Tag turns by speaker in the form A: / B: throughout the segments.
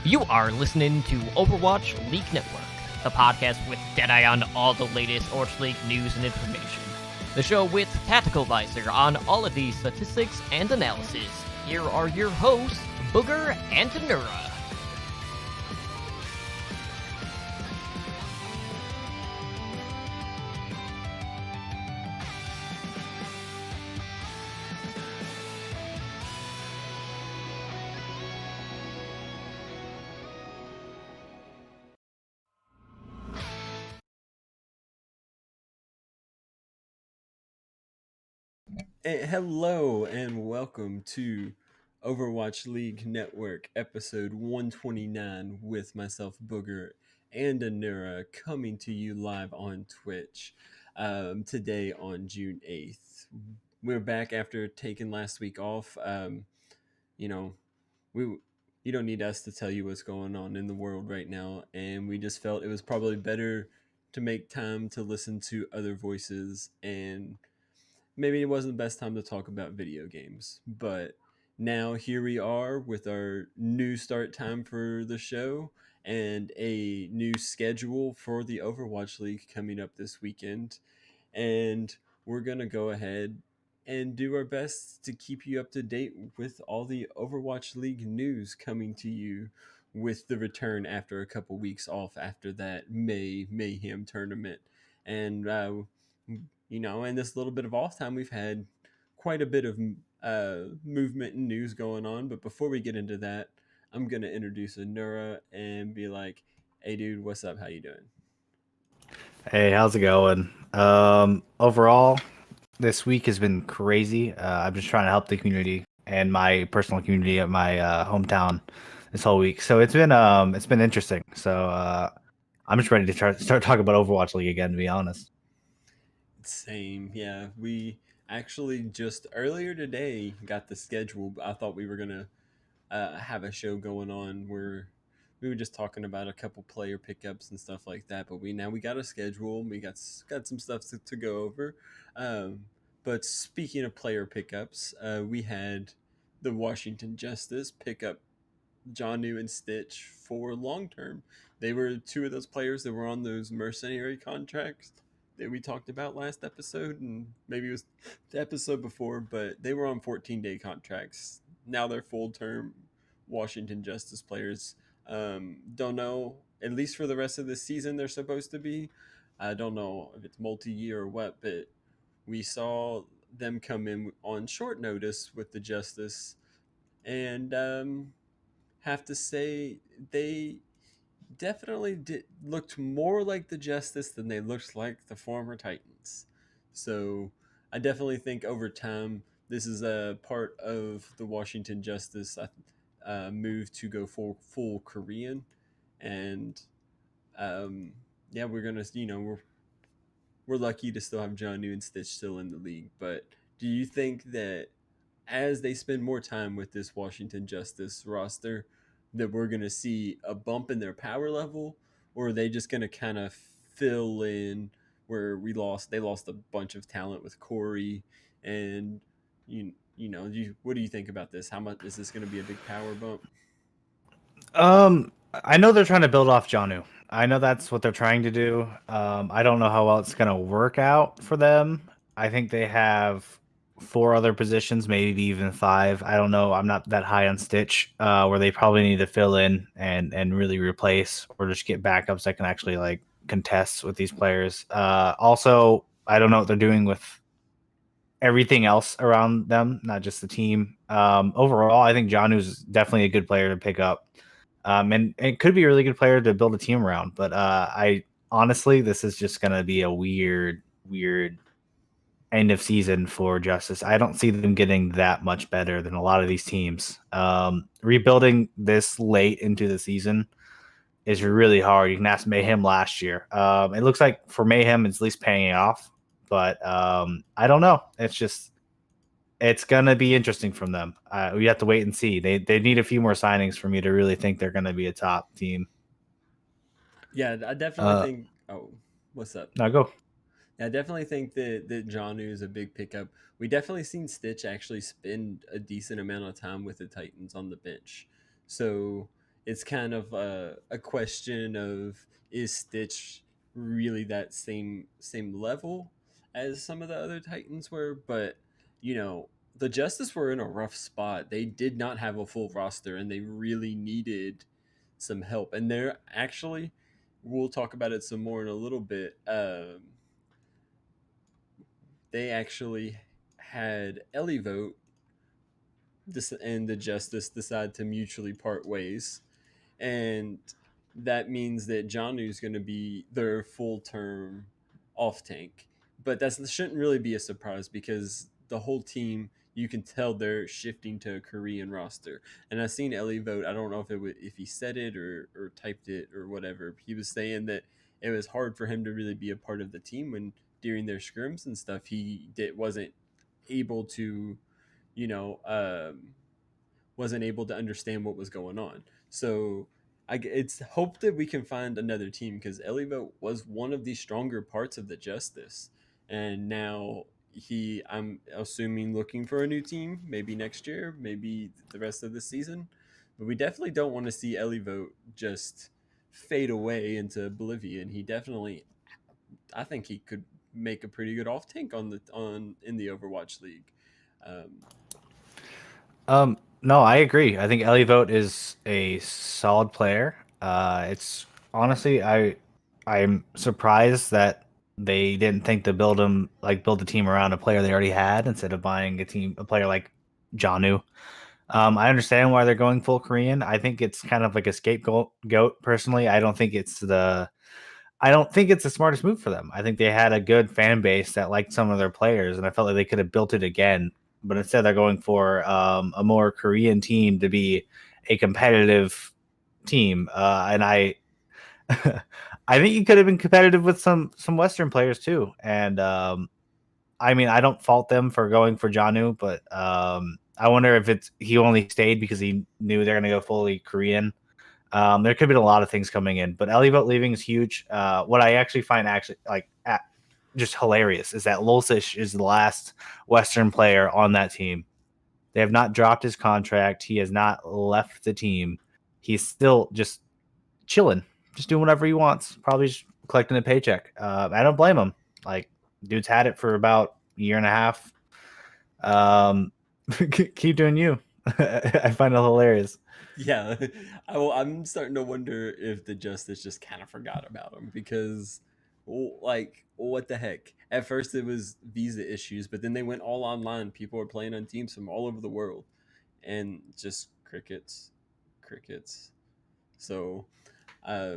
A: You are listening to Overwatch League Network, the podcast with Deadeye on all the latest Overwatch League news and information. The show with Tactical Visor on all of the statistics and analysis. Here are your hosts, Booger and Tanura.
B: Hello and welcome to Overwatch League Network episode 129 with myself, Booger, and Anura coming to you live on Twitch today on June 8th. We're back after taking last week off. You know, we you don't need us to tell you what's going on in the world right now, and we just felt it was probably better to make time to listen to other voices, and maybe it wasn't the best time to talk about video games, but now here we are with our new start time for the show and a new schedule for the Overwatch League coming up this weekend. And we're going to go ahead and do our best to keep you up to date with all the Overwatch League news coming to you with the return after a couple weeks off after that May Mayhem tournament. And in this little bit of off time, we've had quite a bit of movement and news going on. But before we get into that, I'm gonna introduce Anura and be like, "Hey, dude, what's up? How you doing?"
C: Hey, how's it going? Overall, this week has been crazy. I've been trying to help the community and my personal community at my hometown this whole week. So it's been interesting. So I'm just ready to start talking about Overwatch League again, to be honest.
B: Same, yeah. We actually just earlier today got the schedule. I thought we were gonna have a show going on where we were just talking about a couple player pickups and stuff like that. But we got a schedule. We got some stuff to go over. Um, but speaking of player pickups, we had the Washington Justice pick up John New and Stitch for long term. They were two of those players that were on those mercenary contracts that we talked about last episode, and maybe it was the episode before, but they were on 14-day contracts. Now they're full term Washington Justice players. Don't know, at least for the rest of the season, they're supposed to be. I don't know if it's multi year or what, but we saw them come in on short notice with the Justice, and have to say they definitely looked more like the Justice than they looked like the former Titans. So I definitely think over time this is a part of the Washington Justice move to go full Korean, and yeah, we're gonna we're lucky to still have John New and Stitch still in the league. But do you think that as they spend more time with this Washington Justice roster, that we're going to see a bump in their power level, or are they just going to kind of fill in where they lost a bunch of talent with Corey, and what do you think about this? How much is this going to be a big power bump?
C: I know they're trying to build off Janu. I know that's what they're trying to do. I don't know how well it's gonna work out for them. I think they have four other positions, maybe even five. I don't know. I'm not that high on Stitch, where they probably need to fill in and really replace or just get backups that can actually like contest with these players. Also, I don't know what they're doing with everything else around them, not just the team. Overall, I think Janu's definitely a good player to pick up. And it could be a really good player to build a team around. But I honestly, this is just gonna be a weird end of season for Justice. I don't see them getting that much better than a lot of these teams. Rebuilding this late into the season is really hard. You can ask Mayhem last year. It looks like for Mayhem, it's at least paying off. But I don't know. It's gonna be interesting from them. We have to wait and see. They need a few more signings for me to really think they're gonna be a top team.
B: Yeah, I definitely
C: Uh,
B: think. Oh, what's up?
C: now go.
B: Yeah, I definitely think that Janu is a big pickup. We definitely seen Stitch actually spend a decent amount of time with the Titans on the bench. So it's kind of a question of, is Stitch really that same level as some of the other Titans were? But you know, the Justice were in a rough spot. They did not have a full roster, and they really needed some help. And they're actually, we'll talk about it some more in a little bit. They actually had Ellie vote and the Justice decide to mutually part ways, and that means that Johnu's going to be their full term off tank. But that shouldn't really be a surprise because the whole team, you can tell they're shifting to a Korean roster. And I've seen Ellie vote. I don't know if he said it or typed it or whatever. He was saying that it was hard for him to really be a part of the team when during their scrims and stuff wasn't able to, you know, wasn't able to understand what was going on. So it's hope that we can find another team because Elivo was one of the stronger parts of the Justice, and now I'm assuming looking for a new team, maybe next year, maybe the rest of the season. But we definitely don't want to see Elivo just fade away into oblivion. He definitely, I think he could make a pretty good off tank on in the Overwatch League. Um,
C: No, I agree. I think Ellie Vote is a solid player. It's honestly, I'm surprised that they didn't think to build a team around a player they already had instead of buying a player like Janu. I understand why they're going full Korean. I think it's kind of like a scapegoat. Goat personally, I don't think it's the smartest move for them. I think they had a good fan base that liked some of their players, and I felt like they could have built it again. But instead, they're going for a more Korean team to be a competitive team, and I think you could have been competitive with some Western players too. And I mean, I don't fault them for going for Janu, but I wonder if he only stayed because he knew they're going to go fully Korean. There could have been a lot of things coming in, but Elivote leaving is huge. What I actually find just hilarious is that Lulsish is the last Western player on that team. They have not dropped his contract. He has not left the team. He's still just chilling, just doing whatever he wants. Probably just collecting a paycheck. I don't blame him. Like, dude's had it for about a year and a half. Keep doing you. I find it hilarious.
B: Yeah, I'm starting to wonder if the Justice just kind of forgot about him because, like, what the heck? At first, it was visa issues, but then they went all online. People were playing on teams from all over the world, and just crickets, crickets. So, uh,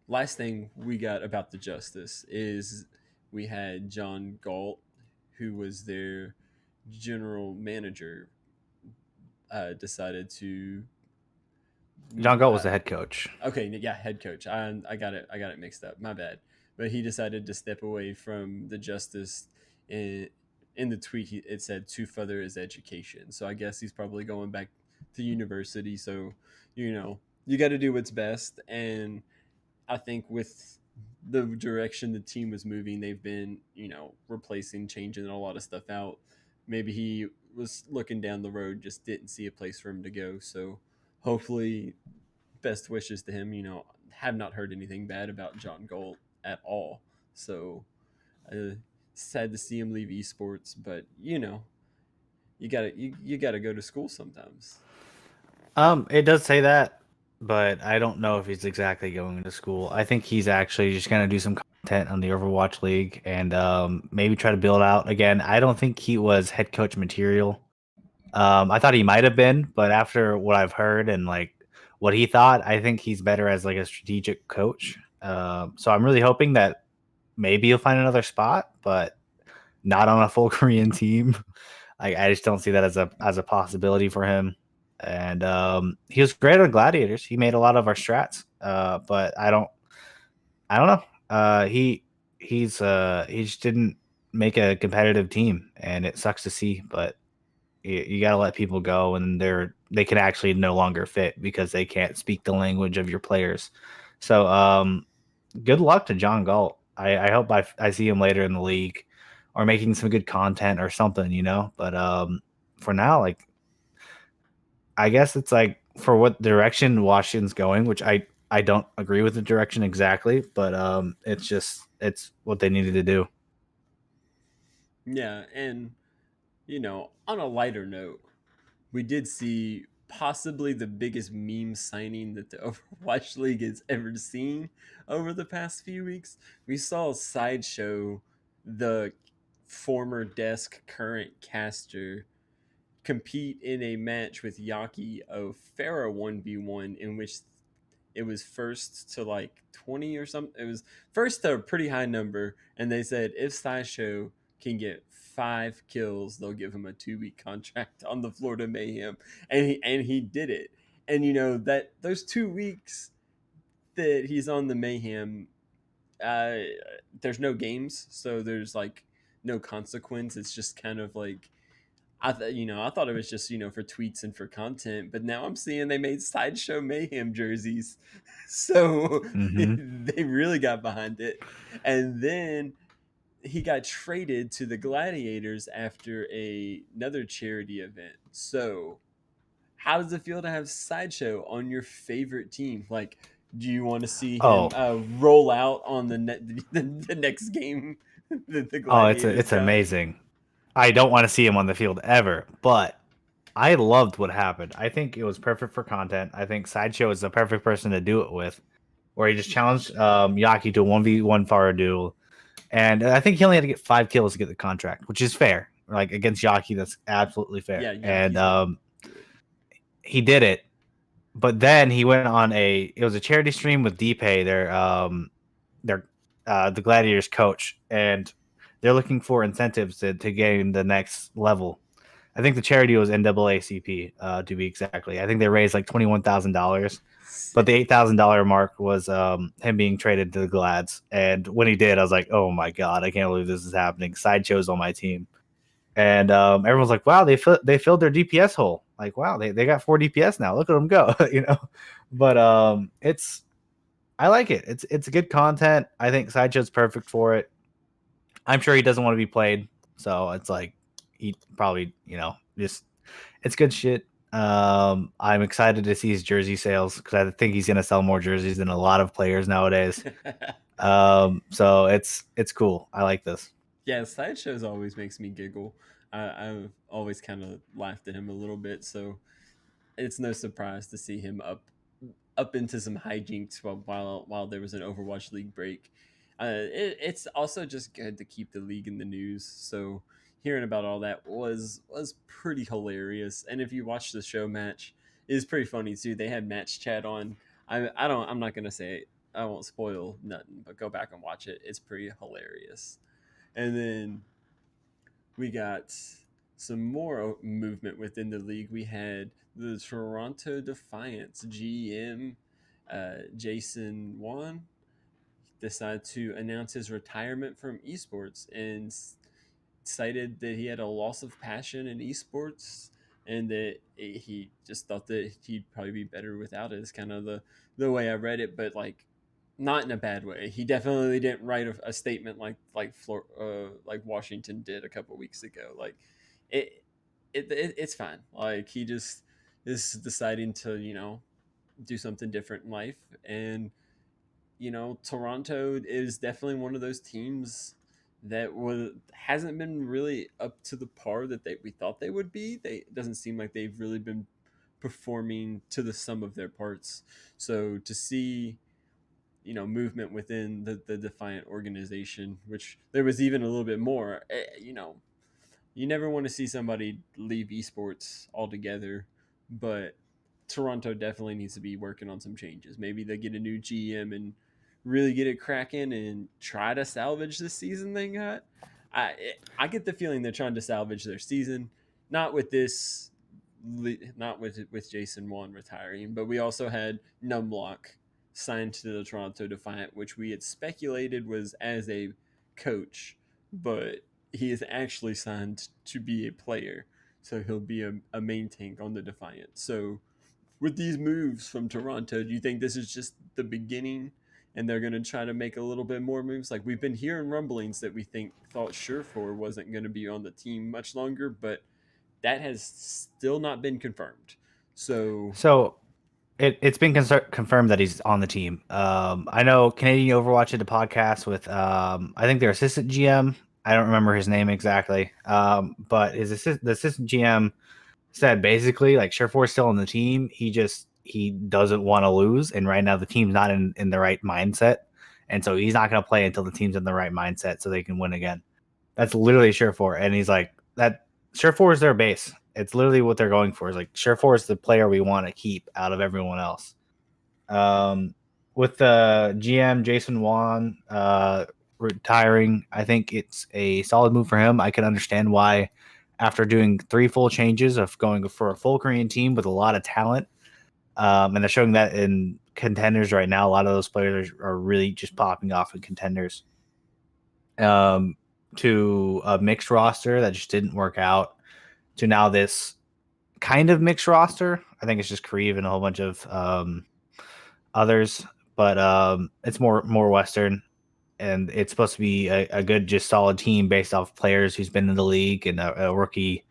B: last thing we got about the Justice is we had John Galt, who was their general manager, decided to
C: John Galt was the head coach.
B: okay, yeah, head coach. I got it. I got it mixed up. My bad. But he decided to step away from the Justice. In the tweet, it said to further his education. So I guess he's probably going back to university. So you got to do what's best. And I think with the direction the team was moving, they've been replacing, changing a lot of stuff out. Maybe he was looking down the road, just didn't see a place for him to go. So hopefully best wishes to him. Have not heard anything bad about John Gold at all. So sad to see him leave esports, but you gotta go to school sometimes.
C: It does say that, but I don't know if he's exactly going to school. I think he's actually just gonna do some content on the Overwatch League and maybe try to build out again. I don't think he was head coach material. I thought he might have been, but after what I've heard and like what he thought, I think he's better as like a strategic coach. So I'm really hoping that maybe he'll find another spot, but not on a full Korean team. I just don't see that as a possibility for him. And he was great on Gladiators. He made a lot of our strats, but I don't know. He just didn't make a competitive team, and it sucks to see. But you got to let people go, and they can actually no longer fit because they can't speak the language of your players. So good luck to John Galt. I hope I see him later in the league or making some good content or something, But for now, like I guess it's like for what direction Washington's going, which I don't agree with the direction exactly, but it's what they needed to do.
B: Yeah, and on a lighter note, we did see possibly the biggest meme signing that the Overwatch League has ever seen over the past few weeks. We saw Sideshow, the former desk current caster, compete in a match with Yaki of Farah 1v1, in which it was first to like 20 or something. It was first to a pretty high number, and they said if Sideshow can get 5 kills, they'll give him a 2-week contract on the Florida Mayhem, and he did it. And that those 2 weeks that he's on the Mayhem, uh, there's no games, so there's like no consequence. It's just kind of like I thought it was just for tweets and for content, but now I'm seeing they made Sideshow Mayhem jerseys, so
C: Mm-hmm.
B: they really got behind it. And then he got traded to the Gladiators after another charity event. So how does it feel to have Sideshow on your favorite team? Like, do you want to see him
C: Oh,
B: roll out on the next game that the
C: oh,
B: Gladiators
C: it's
B: got?
C: amazing. I don't want to see him on the field ever, but I loved what happened. I think it was perfect for content. I think Sideshow is the perfect person to do it with, where he just challenged Yaki to a 1v1 fire duel. And I think he only had to get 5 kills to get the contract, which is fair. Like against Yaki, that's absolutely fair.
B: Yeah,
C: And
B: Yaki's really good.
C: he did it. But then he went on it was a charity stream with DPay, their the Gladiators coach, and they're looking for incentives to gain the next level. I think the charity was NAACP, to be exactly. I think they raised like $21,000, but the $8,000 mark was him being traded to the Glads. And when he did, I was like, "Oh my god, I can't believe this is happening." Sideshow's on my team, and everyone's like, "Wow, they filled their DPS hole." Like, wow, they got 4 DPS now. Look at them go, But I like it. It's good content. I think Sideshow's perfect for it. I'm sure he doesn't want to be played, so it's like he probably just it's good shit. I'm excited to see his jersey sales because I think he's gonna sell more jerseys than a lot of players nowadays. So it's cool. I like this.
B: Yeah, Sideshows always makes me giggle. I've always kind of laughed at him a little bit, so it's no surprise to see him up into some hijinks while there was an Overwatch League break. It's also just good to keep the league in the news. So hearing about all that was pretty hilarious. And if you watch the show match, it is pretty funny too. They had match chat on. I'm not gonna say it. I won't spoil nothing, but go back and watch it. It's pretty hilarious. And then we got some more movement within the league. We had the Toronto Defiance GM, Jason Wan, decide to announce his retirement from esports and cited that he had a loss of passion in esports and that he just thought that he'd probably be better without it. Is kind of the way I read it, but like not in a bad way. He definitely didn't write a statement like Washington did a couple weeks ago. Like it, it's fine. Like he just is deciding to do something different in life, and Toronto is definitely one of those teams that hasn't been really up to the par that we thought they would be. It doesn't seem like they've really been performing to the sum of their parts. So to see movement within the Defiant organization, which there was even a little bit more, you never want to see somebody leave esports altogether, but Toronto definitely needs to be working on some changes. Maybe they get a new GM and really get it cracking and try to salvage the season they got. I get the feeling they're trying to salvage their season, not with this, not with Jason Wan retiring, but we also had Numlock signed to the Toronto Defiant, which we had speculated was as a coach, but he is actually signed to be a player, so he'll be a main tank on the Defiant. So with these moves from Toronto, do you think this is just the beginning and they're going to try to make a little bit more moves? Like we've been hearing rumblings that we thought Surefour wasn't going to be on the team much longer, but that has still not been confirmed. So
C: So It's been confirmed that he's on the team. I know Canadian Overwatch did a podcast with I think their assistant GM. I don't remember his name exactly. But the assistant GM said basically like Surefour is still on the team. He doesn't want to lose, and right now the team's not in the right mindset, and so he's not going to play until the team's in the right mindset so they can win again. That's literally Surefour, and he's like that. Surefour is their base. It's literally what they're going for. Is like Surefour is the player we want to keep out of everyone else. Um, with the GM Jason Wan retiring, I think it's a solid move for him. I can understand why, after doing 3 full changes of going for a full Korean team with a lot of talent, and they're showing that in contenders right now. A lot of those players are really just popping off in contenders. To a mixed roster that just didn't work out, to now this kind of mixed roster. I think it's just Kareev and a whole bunch of others, but it's more Western, and it's supposed to be a good, just solid team based off players who's been in the league and a rookie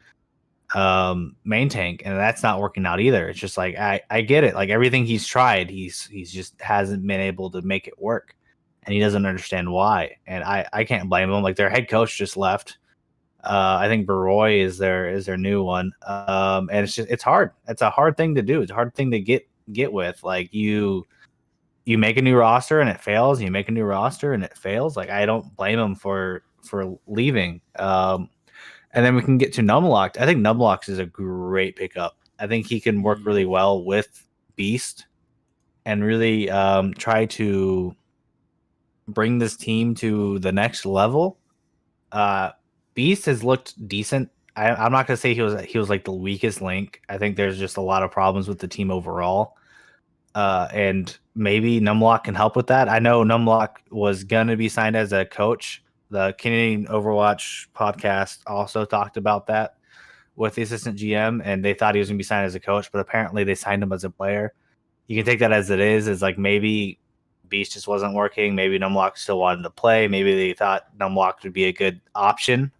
C: main tank, and that's not working out either. It's just like I get it, like everything he's tried, he's just hasn't been able to make it work, and he doesn't understand why. And I can't blame him. Like their head coach just left. I think Baroy is their new one. And it's hard. It's a hard thing to do. It's a hard thing to get with. Like you make a new roster and it fails. You make a new roster and it fails. Like I don't blame him for leaving. And then we can get to Numlocked. I think Numlocked is a great pickup. I think he can work really well with Beast and really try to bring this team to the next level. Beast has looked decent. I'm not gonna say he was like the weakest link. I think there's just a lot of problems with the team overall. And maybe Numlock can help with that. I know Numlock was gonna be signed as a coach. The Canadian Overwatch podcast also talked about that with the assistant GM, and they thought he was gonna be signed as a coach, but apparently they signed him as a player. You can take that as it is. It's like maybe Beast just wasn't working. Maybe Numlock still wanted to play. Maybe they thought Numlock would be a good option.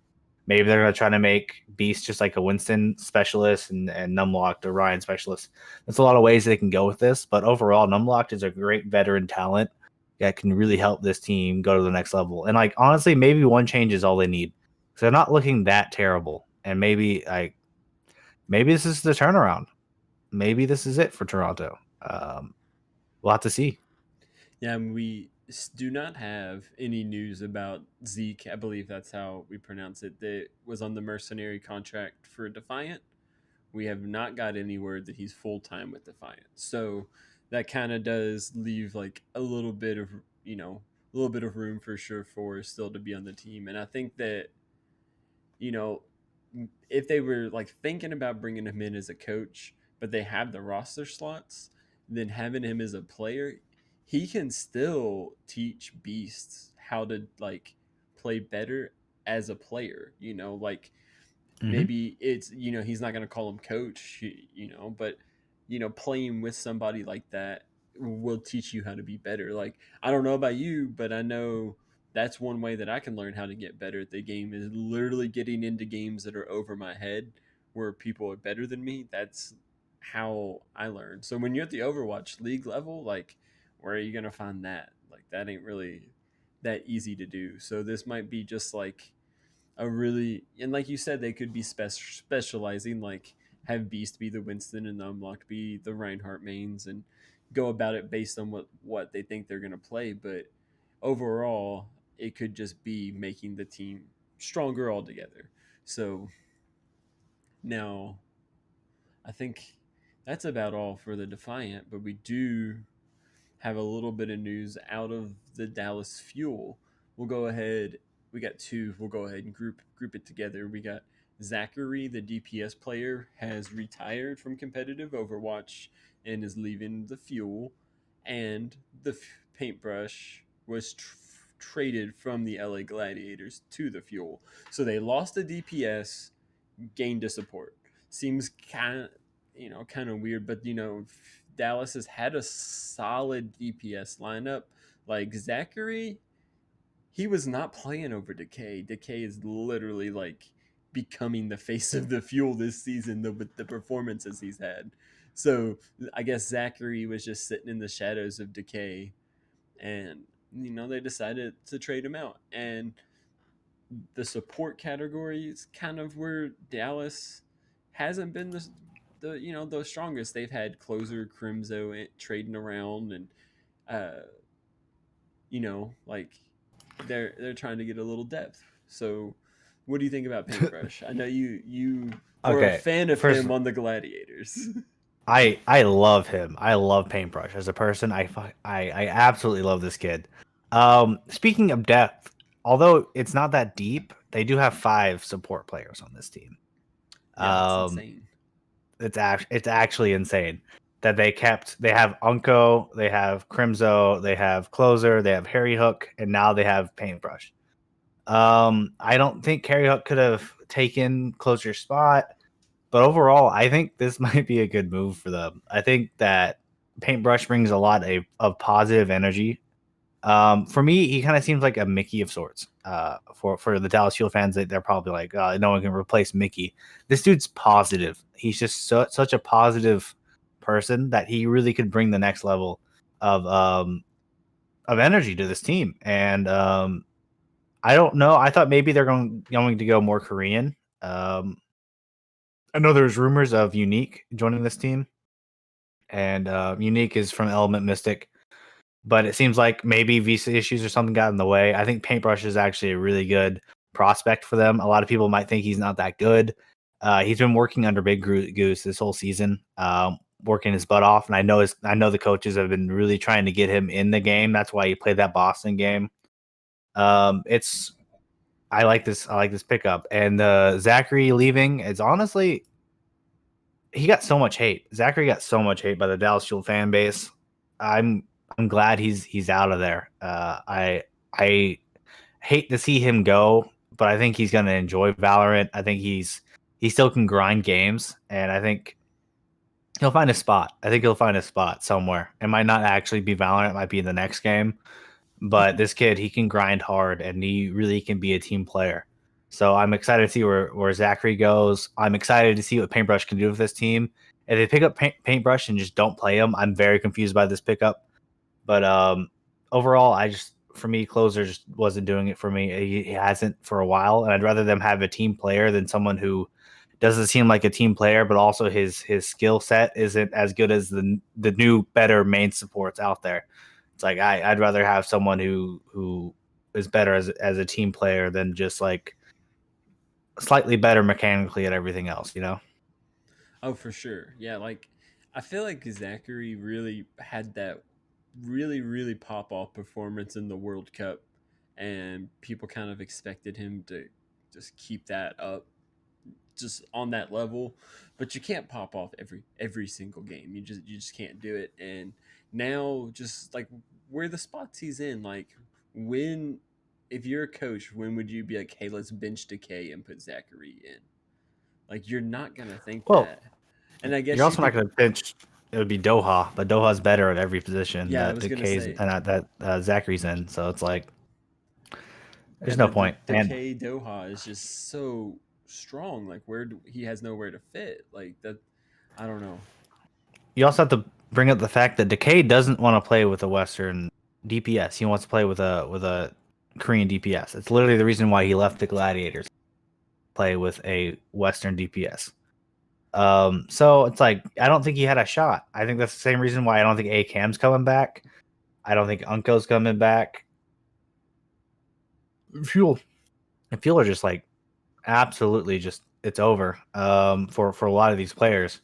C: Maybe they're going to try to make Beast just like a Winston specialist and Numlocked a Ryan specialist. There's a lot of ways they can go with this, but overall, Numlocked is a great veteran talent that can really help this team go to the next level. And like honestly, maybe one change is all they need. So they're not looking that terrible. And maybe this is the turnaround. Maybe this is it for Toronto. We'll have to see.
B: Yeah, and we do not have any news about Zeke. I believe that's how we pronounce it. That was on the mercenary contract for Defiant. We have not got any word that he's full time with Defiant. So that kind of does leave like a little bit of room for Surefour still to be on the team. And I think that you know if they were like thinking about bringing him in as a coach, but they have the roster slots, then having him as a player, he can still teach Beasts how to like play better as a player. Like maybe it's he's not going to call him coach, but playing with somebody like that will teach you how to be better. Like I don't know about you, but I know that's one way that I can learn how to get better at the game is literally getting into games that are over my head where people are better than me. That's how I learn. So when you're at the Overwatch League level, like where are you going to find that? Like that ain't really that easy to do. So this might be just like a really, and like you said, they could be specializing, like have Beast be the Winston and the Unlocked be the Reinhardt mains, and go about it based on what they think they're going to play. But overall, it could just be making the team stronger altogether. So now I think that's about all for the Defiant, but we do have a little bit of news out of the Dallas Fuel. We'll go ahead. We got two. We'll go ahead and group it together. We got Zachary, the DPS player, has retired from competitive Overwatch and is leaving the Fuel, and the paintbrush was traded from the LA Gladiators to the Fuel. So they lost a DPS, gained a support. Seems kind of weird, but Dallas has had a solid DPS lineup. Like Zachary, he was not playing over Decay. Decay is literally like becoming the face of the Fuel this season with the performances he's had. So I guess Zachary was just sitting in the shadows of Decay, and they decided to trade him out. And the support category is kind of where Dallas hasn't been the strongest. They've had closer Crimzo trading around, and uh, like they're trying to get a little depth. So, what do you think about Paintbrush? I know you were a
C: Okay,
B: fan of
C: first
B: him on the Gladiators.
C: I love him. I love Paintbrush as a person. I absolutely love this kid. Speaking of depth, although it's not that deep, they do have 5 support players on this team.
B: Yeah, that's
C: Um,
B: insane.
C: it's actually insane that they have Unko, they have Crimzo, they have Closer, they have Harry Hook, and now they have Paintbrush. I don't think Harry Hook could have taken Closer's spot. But overall, I think this might be a good move for them. I think that Paintbrush brings a lot of positive energy. For me, he kind of seems like a Mickey of sorts. For the Dallas Fuel fans, they're probably like, no one can replace Mickey. This dude's positive. He's just such a positive person that he really could bring the next level of um, of energy to this team. And I don't know. I thought maybe they're going to go more Korean. Um, I know there's rumors of Unique joining this team, and Unique is from Element Mystic, but it seems like maybe visa issues or something got in the way. I think Paintbrush is actually a really good prospect for them. A lot of people might think he's not that good. He's been working under Big Goose this whole season, working his butt off, and I know the coaches have been really trying to get him in the game. That's why he played that Boston game. It's I like this. I like this pickup, and Zachary leaving is honestly he got so much hate. Zachary got so much hate by the Dallas Fuel fan base. I'm I'm glad he's out of there. I hate to see him go, but I think he's gonna enjoy Valorant. I think he still can grind games, and I think he'll find a spot. I think he'll find a spot somewhere. It might not actually be Valorant. It might be in the next game, but this kid, he can grind hard and he really can be a team player. So I'm excited to see where Zachary goes. I'm excited to see what Paintbrush can do with this team. If they pick up Paintbrush and just don't play him, I'm very confused by this pickup. But overall, for me, Closer just wasn't doing it for me. He hasn't for a while, and I'd rather them have a team player than someone who doesn't seem like a team player, but also his skill set isn't as good as the new better main supports out there. It's like I'd rather have someone who is better as a team player than just like slightly better mechanically at everything else, you know?
B: Oh, for sure. Yeah, like I feel like Zachary really had that really pop off performance in the World Cup, and people kind of expected him to just keep that up, just on that level. But you can't pop off every single game. You just can't do it. And now, just like where the spots he's in, like when if you're a coach, when would you be like, hey, let's bench Decay and put Zachary in? Like you're not gonna think
C: Well,
B: that. And I
C: you're
B: guess you
C: also not
B: could.
C: going to pinch. It would be Doha, but Doha's better at every position
B: Yeah, I
C: that
B: was gonna
C: Decay's
B: say.
C: and that Zachary's in. So it's like
B: Yeah,
C: there's no point.
B: the
C: And
B: Decay Doha is just so strong. Like he has nowhere to fit. Like that, I don't know.
C: you also have to bring up the fact that Decay doesn't want to play with a Western DPS. He wants to play with a Korean DPS. It's literally the reason why he left the Gladiators. Play with a Western DPS. So it's like I don't think he had a shot. I think that's the same reason why I don't think A Cam's coming back. I don't think Unko's coming back. Fuel and Fuel are just like absolutely just it's over. For a lot of these players.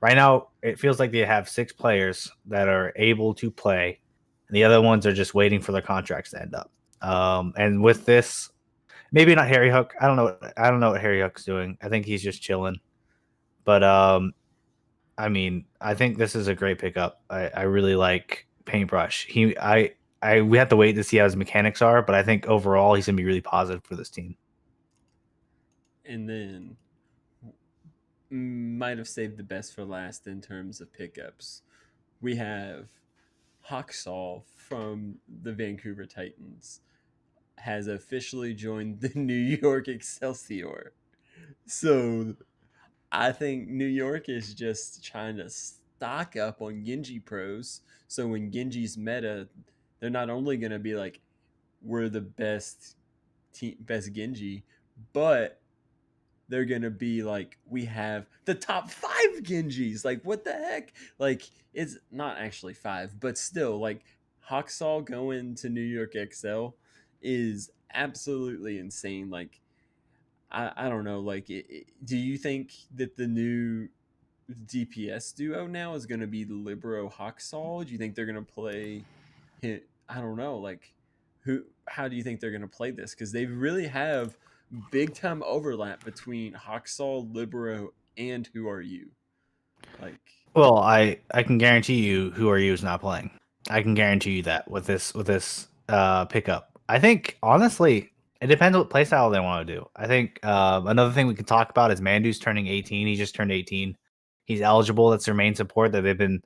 C: Right now, it feels like they have 6 players that are able to play, and the other ones are just waiting for their contracts to end up. And with this, maybe not Harry Hook. I don't know. I don't know what Harry Hook's doing. I think he's just chilling. But I mean, I think this is a great pickup. I really like Paintbrush. We have to wait to see how his mechanics are, but I think overall he's gonna be really positive for this team.
B: And then might have saved the best for last in terms of pickups. We have Hawksaw from the Vancouver Titans has officially joined the New York Excelsior. So I think New York is just trying to stock up on Genji pros. So when Genji's meta, they're not only gonna be like, we're the best Genji, but they're gonna be like, we have the top 5 Genjis. Like, what the heck? Like, it's not actually 5, but still, like, Hawksaw going to New York XL is absolutely insane. Like, I don't know. Like, do you think that the new DPS duo now is going to be Libero Hawksaw? Do you think they're going to play him? I don't know. Like, who? How do you think they're going to play this? Because they really have big time overlap between Hawksaw, Libero, and Who Are You? Like,
C: Well, I can guarantee you who are you is not playing. I can guarantee you that with this pickup. I think honestly, it depends what playstyle they want to do. I think another thing we can talk about is Mandu's turning 18. He just turned 18. He's eligible. That's their main support that they've been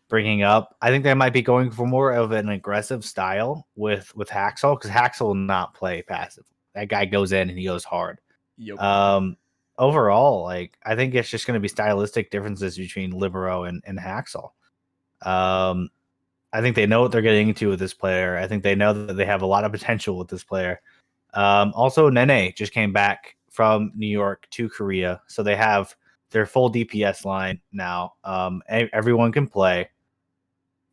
C: bringing up. I think they might be going for more of an aggressive style with Haxel because Haxel will not play passive. That guy goes in and he goes hard.
B: yep.
C: Um, Overall, like I think it's just going to be stylistic differences between Libero and Haxel. Um, I think they know what they're getting into with this player. I think they know that they have a lot of potential with this player. Also, Nene just came back from New York to Korea, so they have their full DPS line now. Everyone can play.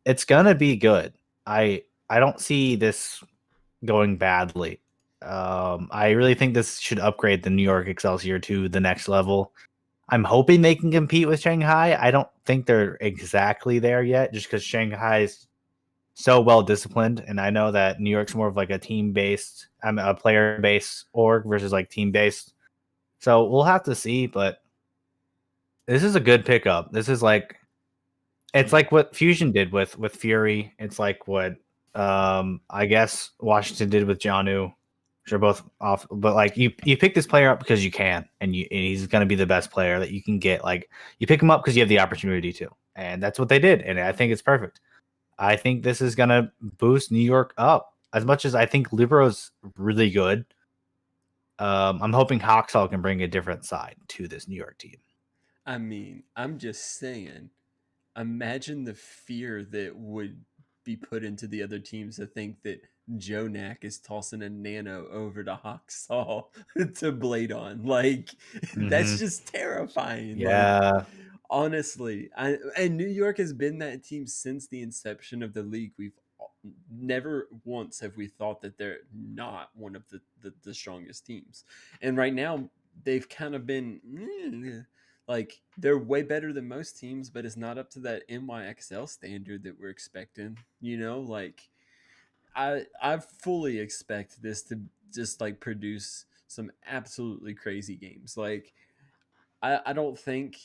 C: It's gonna be good. I don't see this going badly. I really think this should upgrade the New York Excelsior to the next level. I'm hoping they can compete with Shanghai. I don't think they're exactly there yet, just because Shanghai's so well disciplined, and I know that New York's more of like a team based, a player based org versus like team based. So we'll have to see, but this is a good pickup. This is like it's like what Fusion did with Fury. It's like what I guess Washington did with Janu. Which are both off, but like you pick this player up because you can, and he's going to be the best player that you can get. Like you pick him up because you have the opportunity to, and that's what they did, and I think it's perfect. I think this is going to boost New York up as much as I think Libero's really good. I'm hoping Hawksall can bring a different side to this New York team.
B: I mean, I'm just saying, imagine the fear that would be put into the other teams to think that Jonak is tossing a nano over to Hawksaw to blade on. Like, that's
C: Mm-hmm.
B: just terrifying. Like,
C: Yeah.
B: honestly, and New York has been that team since the inception of the league. We've never once have we thought that they're not one of the strongest teams. And right now, they've kind of been like, they're way better than most teams, but it's not up to that NYXL standard that we're expecting. Like, I fully expect this to just like produce some absolutely crazy games. Like, I don't think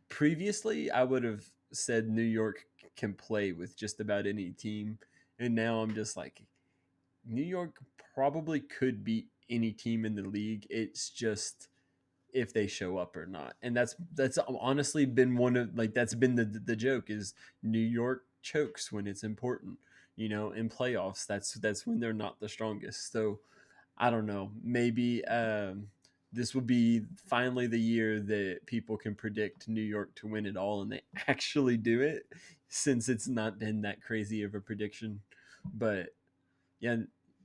B: previously I would have said New York can play with just about any team, and now I'm just like, New York probably could beat any team in the league. It's just if they show up or not. And that's honestly been one of, like, that's been the joke is New York chokes when it's important. In playoffs, that's when they're not the strongest. So I don't know. Maybe this will be finally the year that people can predict New York to win it all, and they actually do it, since it's not been that crazy of a prediction. But yeah,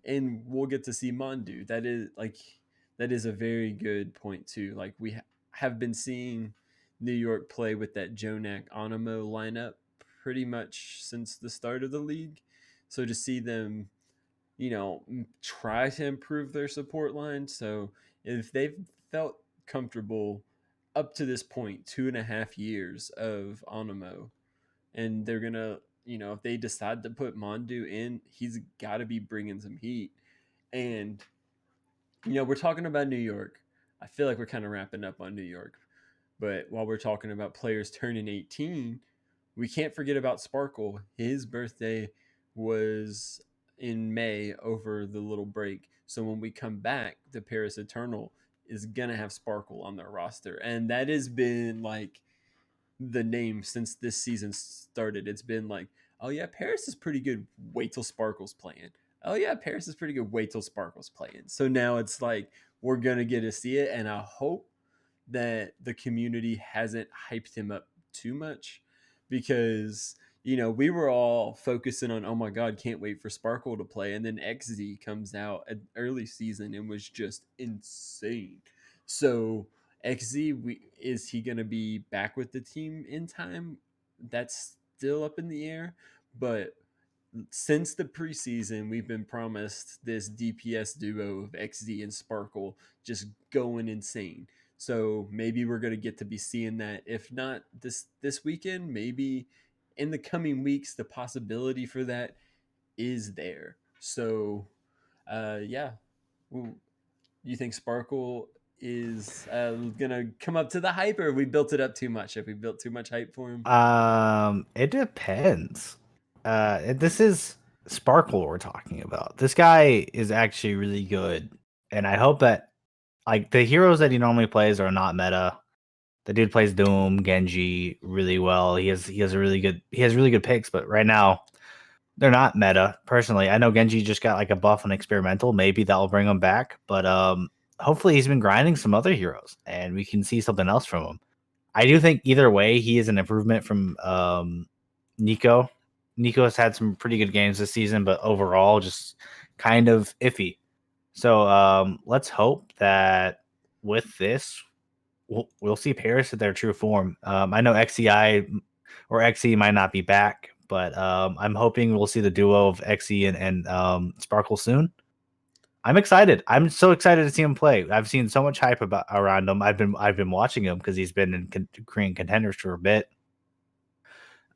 B: and we'll get to see Mondu. That is a very good point too. Like, we have been seeing New York play with that Jonak Onimo lineup pretty much since the start of the league. So to see them, try to improve their support line. So if they've felt comfortable up to this point, 2.5 years of Onimo, and they're gonna, if they decide to put Mondu in, he's got to be bringing some heat. And we're talking about New York. I feel like we're kind of wrapping up on New York, but while we're talking about players turning 18, we can't forget about Sparkle. His birthday was in May over the little break. So when we come back, the Paris Eternal is going to have Sparkle on their roster. And that has been like the name since this season started. It's been like, oh yeah, Paris is pretty good. Wait till Sparkle's playing. Oh yeah, Paris is pretty good. Wait till Sparkle's playing. So now it's like we're gonna get to see it, and I hope that the community hasn't hyped him up too much, because we were all focusing on, oh my god, can't wait for Sparkle to play, and then XZ comes out at early season and was just insane. So XZ, is he going to be back with the team in time? That's still up in the air, but since the preseason, we've been promised this DPS duo of XZ and Sparkle just going insane. So maybe we're going to get to be seeing that. If not this weekend, maybe in the coming weeks, the possibility for that is there. So, yeah, you think Sparkle is gonna come up to the hype, or we built it up too much? Have we built too much hype for him?
C: It depends. This is Sparkle we're talking about. This guy is actually really good, and I hope that like the heroes that he normally plays are not meta. The dude plays Doom, Genji really well. He has really good picks, but right now they're not meta. Personally, I know Genji just got like a buff on experimental. Maybe that'll bring him back, but hopefully he's been grinding some other heroes and we can see something else from him. I do think either way he is an improvement from Nico. Nico has had some pretty good games this season, but overall just kind of iffy. So let's hope that with this we'll see Paris at their true form. I know XCI or XE might not be back, but I'm hoping we'll see the duo of XE and Sparkle soon. I'm excited. I'm so excited to see him play. I've seen so much hype around him. I've been watching him because he's been in Korean contenders for a bit,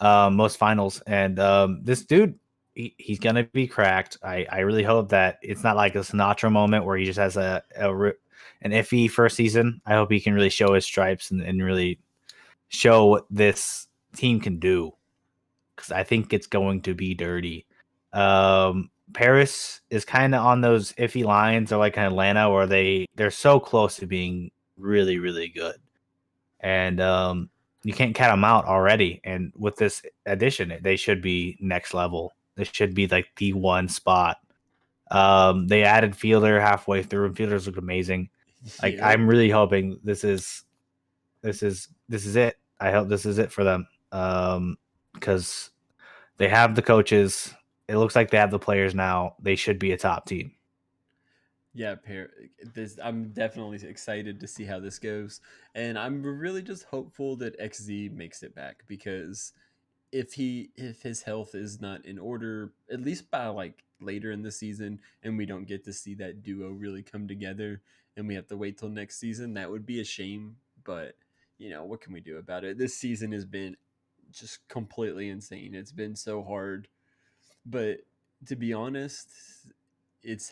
C: most finals, and this dude. He's gonna be cracked. I really hope that it's not like a Sinatra moment where he just has an iffy first season. I hope he can really show his stripes and really show what this team can do, because I think it's going to be dirty. Paris is kind of on those iffy lines, or like Atlanta, where they're so close to being really really good, and you can't count them out already. And with this addition, they should be next level. This should be like the one spot. They added Fielder halfway through, and Fielder's look amazing. Like
B: Yep.
C: I'm really hoping this is it. I hope this is it for them. Because they have the coaches. It looks like they have the players now. They should be a top team.
B: Yeah, I'm definitely excited to see how this goes, and I'm really just hopeful that XZ makes it back, because if his health is not in order, at least by like later in the season, and we don't get to see that duo really come together, and we have to wait till next season, that would be a shame. But what can we do about it? This season has been just completely insane. It's been so hard, but to be honest, it's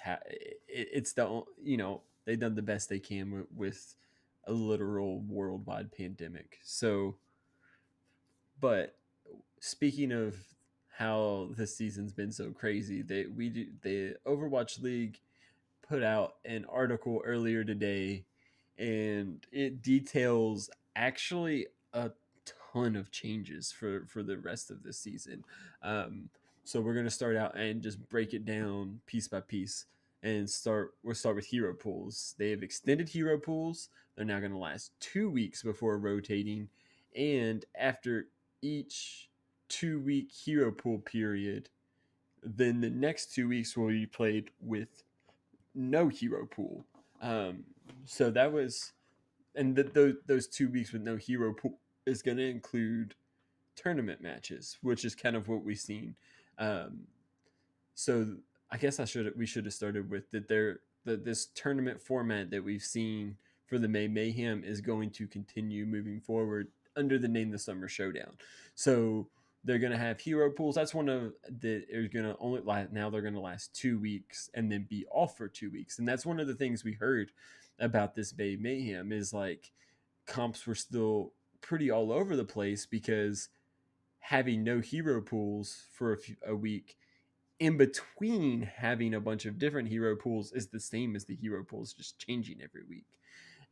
B: they've done the best they can with a literal worldwide pandemic. So, but speaking of how this season's been so crazy, the Overwatch League put out an article earlier today, and it details actually a ton of changes for the rest of the season. Um, so we're gonna start out and just break it down piece by piece, and we'll start with hero pools. They have extended hero pools. They're now gonna last 2 weeks before rotating, and after each 2 week hero pool period, then the next 2 weeks will be played with no hero pool. Um, so that was, and those 2 weeks with no hero pool is going to include tournament matches, which is kind of what we've seen. Um, so I guess we should have started with this tournament format that we've seen for the May Mayhem is going to continue moving forward under the name the Summer Showdown. So they're gonna have hero pools. That's one of that are gonna only last now. They're gonna last 2 weeks and then be off for 2 weeks. And that's one of the things we heard about this May Mayhem is like comps were still pretty all over the place because having no hero pools for a week in between having a bunch of different hero pools is the same as the hero pools, just changing every week.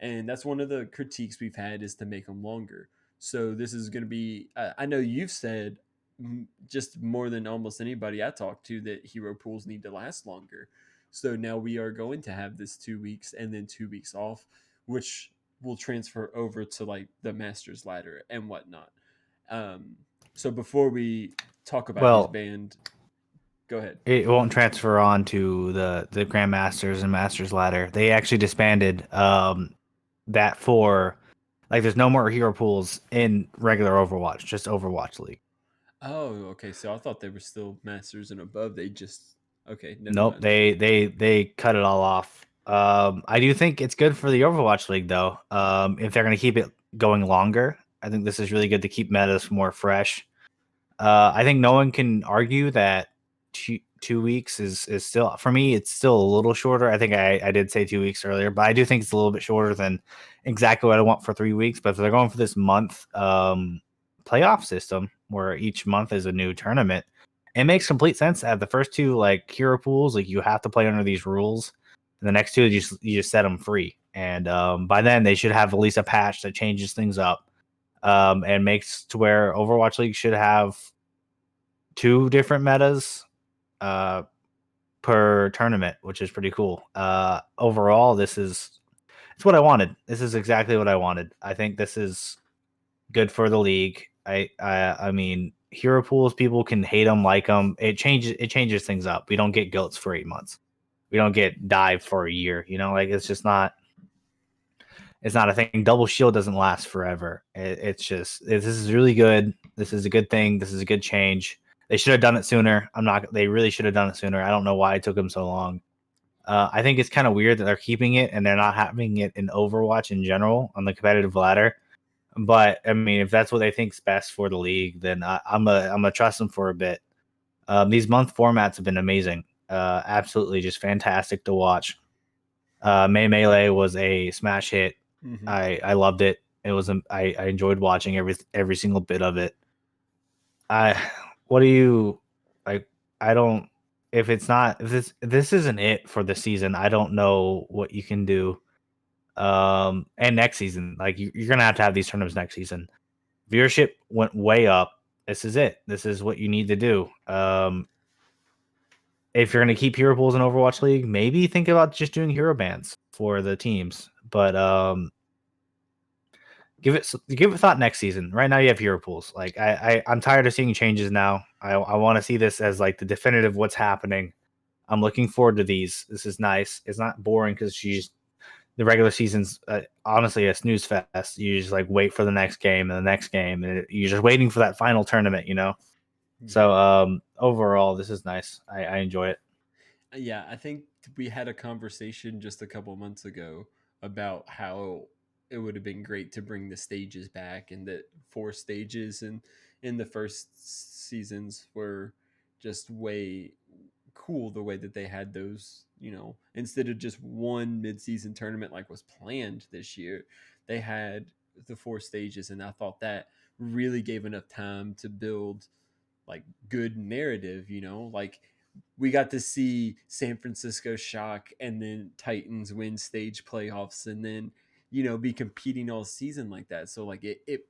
B: And that's one of the critiques we've had, is to make them longer. So this is going to be, I know you've said just more than almost anybody I talked to that hero pools need to last longer. So now we are going to have this 2 weeks and then 2 weeks off, which will transfer over to like the Masters ladder and whatnot. Um, So before we talk about who's
C: Well,
B: banned, go ahead.
C: it won't transfer on to the Grandmasters and Masters ladder. They actually disbanded that for like there's no more hero pools in regular Overwatch, just Overwatch League.
B: Oh, okay. So I thought they were still masters and above. They just okay. Never
C: Nope,
B: mind.
C: they cut it all off. I do think it's good for the Overwatch League though. If they're gonna keep it going longer, I think this is really good to keep metas more fresh. I think no one can argue that 2 weeks is still for me. It's still a little shorter. I think I did say 2 weeks earlier, but I do think it's a little bit shorter than exactly what I want for 3 weeks. But if they're going for this month playoff system where each month is a new tournament, it makes complete sense to have the first two like hero pools. Like you have to play under these rules, and the next two you just set them free. And by then they should have at least a patch that changes things up and makes to where Overwatch League should have two different metas uh, per tournament, which is pretty cool. Overall, it's what I wanted. This is exactly what I wanted. I think this is good for the league. I mean, hero pools, people can hate them, like them. It changes things up. We don't get goats for 8 months. We don't get dive for a year. Like it's just not. It's not a thing. Double shield doesn't last forever. It's just this is really good. This is a good thing. This is a good change. They should have done it sooner. I'm not. They really should have done it sooner. I don't know why it took them so long. I think it's kind of weird that they're keeping it and they're not having it in Overwatch in general on the competitive ladder. But I mean, if that's what they think's best for the league, then I'm gonna trust them for a bit. These month formats have been amazing. Absolutely, just fantastic to watch. May Melee was a smash hit.
B: Mm-hmm.
C: I loved it. It was I enjoyed watching every single bit of it. What do you like? I don't. If it's not if this isn't it for the season, I don't know what you can do. And next season, like you're gonna have to have these tournaments next season. Viewership went way up. This is it. This is what you need to do. If you're going to keep hero pools in Overwatch League, maybe think about just doing hero bans for the teams. But give it thought next season. Right now, you have hero pools. Like I'm tired of seeing changes now. I want to see this as like the definitive what's happening. I'm looking forward to these. This is nice. It's not boring because the regular season's honestly a snooze fest. You just like wait for the next game and the next game, and you're just waiting for that final tournament. So overall, this is nice. I enjoy it.
B: Yeah, I think we had a conversation just a couple months ago about how it would have been great to bring the stages back, and that 4 stages in the first seasons were just way cool the way that they had those, instead of just one mid-season tournament like was planned this year, they had the 4 stages, and I thought that really gave enough time to build like good narrative, like we got to see San Francisco shock and then Titans win stage playoffs and then, be competing all season like that. So like it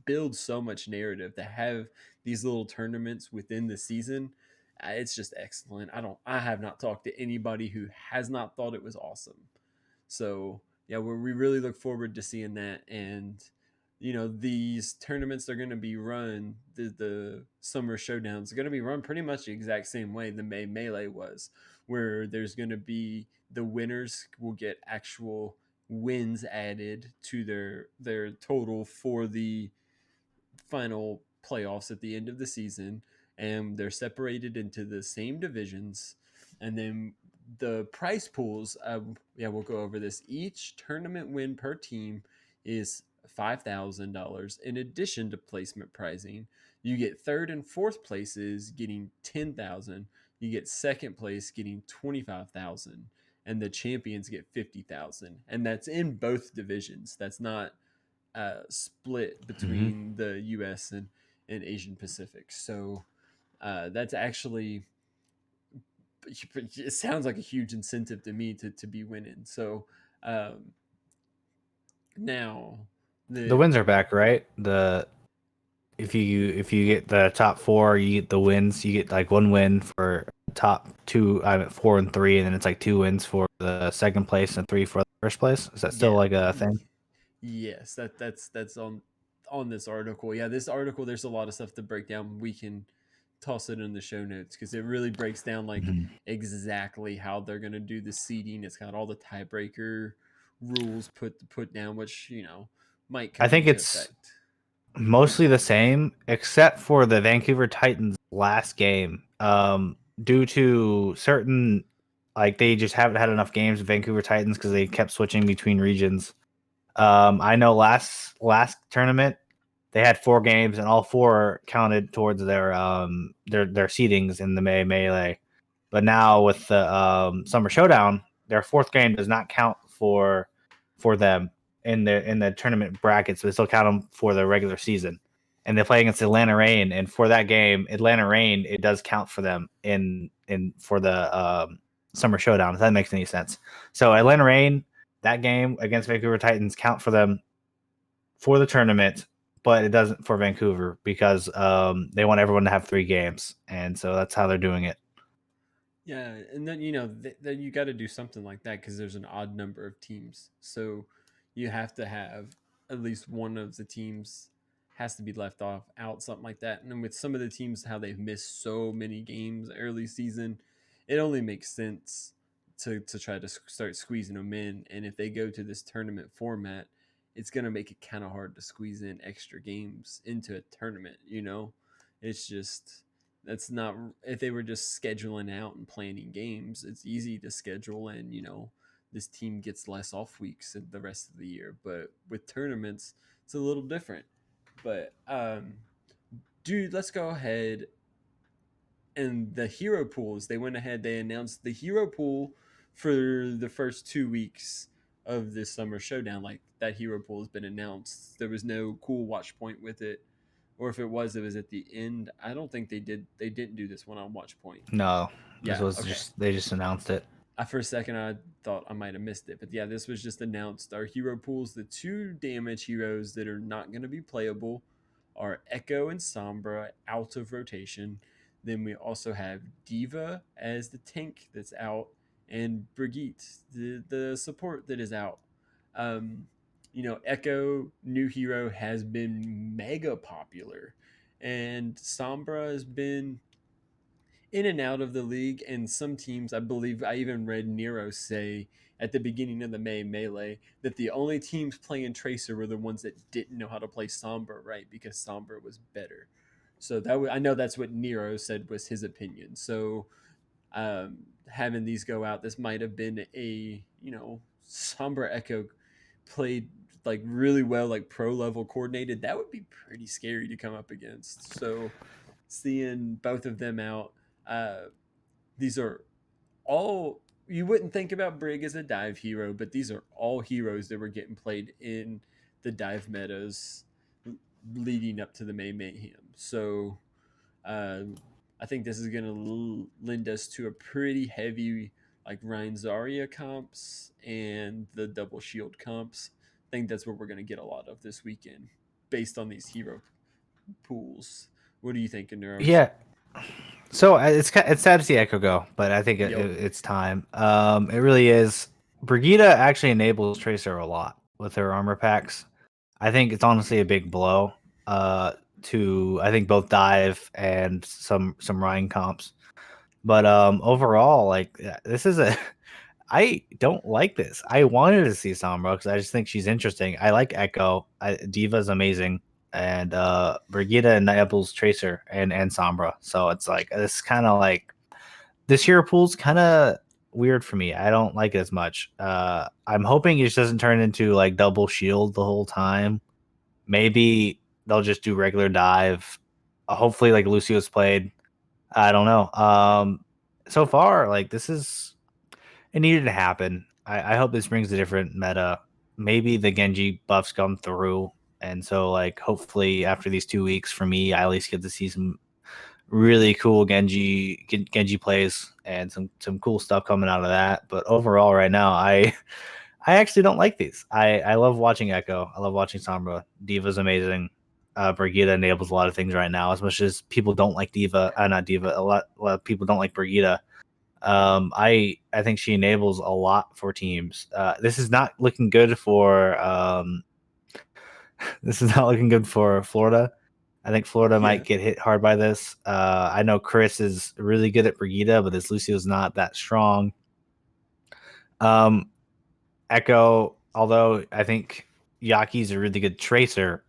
B: builds so much narrative to have these little tournaments within the season. It's just excellent. I have not talked to anybody who has not thought it was awesome. So yeah, we really look forward to seeing that. And these tournaments are going to be run, the Summer Showdowns are going to be run pretty much the exact same way the May Melee was, where there's going to be the winners will get actual wins added to their total for the final playoffs at the end of the season, and they're separated into the same divisions. And then the prize pools, yeah, we'll go over this. Each tournament win per team is $5,000 in addition to placement pricing. You get third and fourth places getting 10,000. You get second place getting 25,000, and the champions get 50,000. And that's in both divisions. That's not split between the U.S. and Asian Pacific. So that's actually, it sounds like a huge incentive to me to be winning. So now
C: The wins are back, right? If you get the top four, you get the wins. You get like one win for top two, 4 and 3, and then it's like 2 wins for the second place and 3 for the first place. Is that still
B: yeah,
C: like a thing?
B: yes, that's on this article. Yeah, this article, there's a lot of stuff to break down. We can toss it in the show notes because it really breaks down like exactly how they're gonna do the seeding. It's got all the tiebreaker rules put down, which might
C: I
B: come
C: think
B: into
C: it's
B: effect.
C: mostly the same, except for the Vancouver Titans last game. Due to certain, like they just haven't had enough games with Vancouver Titans because they kept switching between regions. I know last tournament they had 4 games and all 4 counted towards their seedings in the melee. But now with the Summer Showdown, their 4th game does not count for them in the tournament brackets, but they still count them for the regular season. And they play against Atlanta Reign, and for that game, Atlanta Reign, it does count for them in for the Summer Showdown. If that makes any sense. So Atlanta Reign, that game against Vancouver Titans count for them for the tournament, but it doesn't for Vancouver because they want everyone to have 3 games, and so that's how they're doing it.
B: Yeah, and then then you got to do something like that because there's an odd number of teams, so you have to have at least one of the teams has to be left off out, something like that. And then with some of the teams, how they've missed so many games early season, it only makes sense to try to start squeezing them in. And if they go to this tournament format, it's gonna make it kind of hard to squeeze in extra games into a tournament. It's just that's not if they were just scheduling out and planning games, it's easy to schedule and this team gets less off weeks the rest of the year. But with tournaments, it's a little different. But dude, let's go ahead and the hero pools. They went ahead, they announced the hero pool for the first 2 weeks of this Summer Showdown. Like that hero pool has been announced. There was no cool watch point with it, or if it was at the end. I don't think they did. They didn't do this one on watch point.
C: No, this
B: Yeah,
C: was
B: okay.
C: they just announced it.
B: For a second, I thought I might have missed it, but yeah, this was just announced. Our hero pools, the 2 damage heroes that are not going to be playable are Echo and Sombra out of rotation. Then we also have Diva as the tank that's out, and Brigitte, the support that is out. Echo, new hero, has been mega popular, and Sombra has been in and out of the league. And some teams, I believe I even read Nero say at the beginning of the melee that the only teams playing Tracer were the ones that didn't know how to play Sombra right because Sombra was better. So I know that's what Nero said was his opinion. So having these go out, this might have been a Sombra Echo played like really well, like pro level coordinated. That would be pretty scary to come up against. So seeing both of them out, these are all you wouldn't think about Brig as a dive hero, but these are all heroes that were getting played in the dive metas leading up to the May Mayhem. So I think this is going to lend us to a pretty heavy like Ryan Zarya comps and the double shield comps. I think that's what we're going to get a lot of this weekend based on these hero pools. What do you think, Neuros?
C: Yeah. So it's sad to see Echo go, but I think
B: Yep.
C: it's time. It really is. Brigitte actually enables Tracer a lot with her armor packs. I think it's honestly a big blow to I think both dive and some Ryan comps. But overall, like this is a I don't like this. I wanted to see Sombra because I just think she's interesting. I like Echo. Diva's amazing. And Brigitte enables Tracer and Sombra. So it's like it's kind of like this year pool's kind of weird for me. I don't like it as much. I'm hoping it just doesn't turn into like double shield the whole time. Maybe they'll just do regular dive. Hopefully, like Lucio's played. I don't know. So far, like this is it needed to happen. I hope this brings a different meta. Maybe the Genji buffs come through, and so like hopefully after these 2 weeks for me, I at least get to see some really cool Genji plays and some cool stuff coming out of that. But overall, right now, I actually don't like these. I love watching Echo. I love watching Sombra. Diva's amazing. Brigitte enables a lot of things right now. As much as people don't like Diva, not Diva, a lot of people don't like Brigitte. I think she enables a lot for teams. This is not looking good for This is not looking good for Florida. I think Florida
B: Yeah.
C: might get hit hard by this. I know Chris is really good at Brigida, but this Lucio's not that strong. Echo, although I think Yaki's a really good tracer,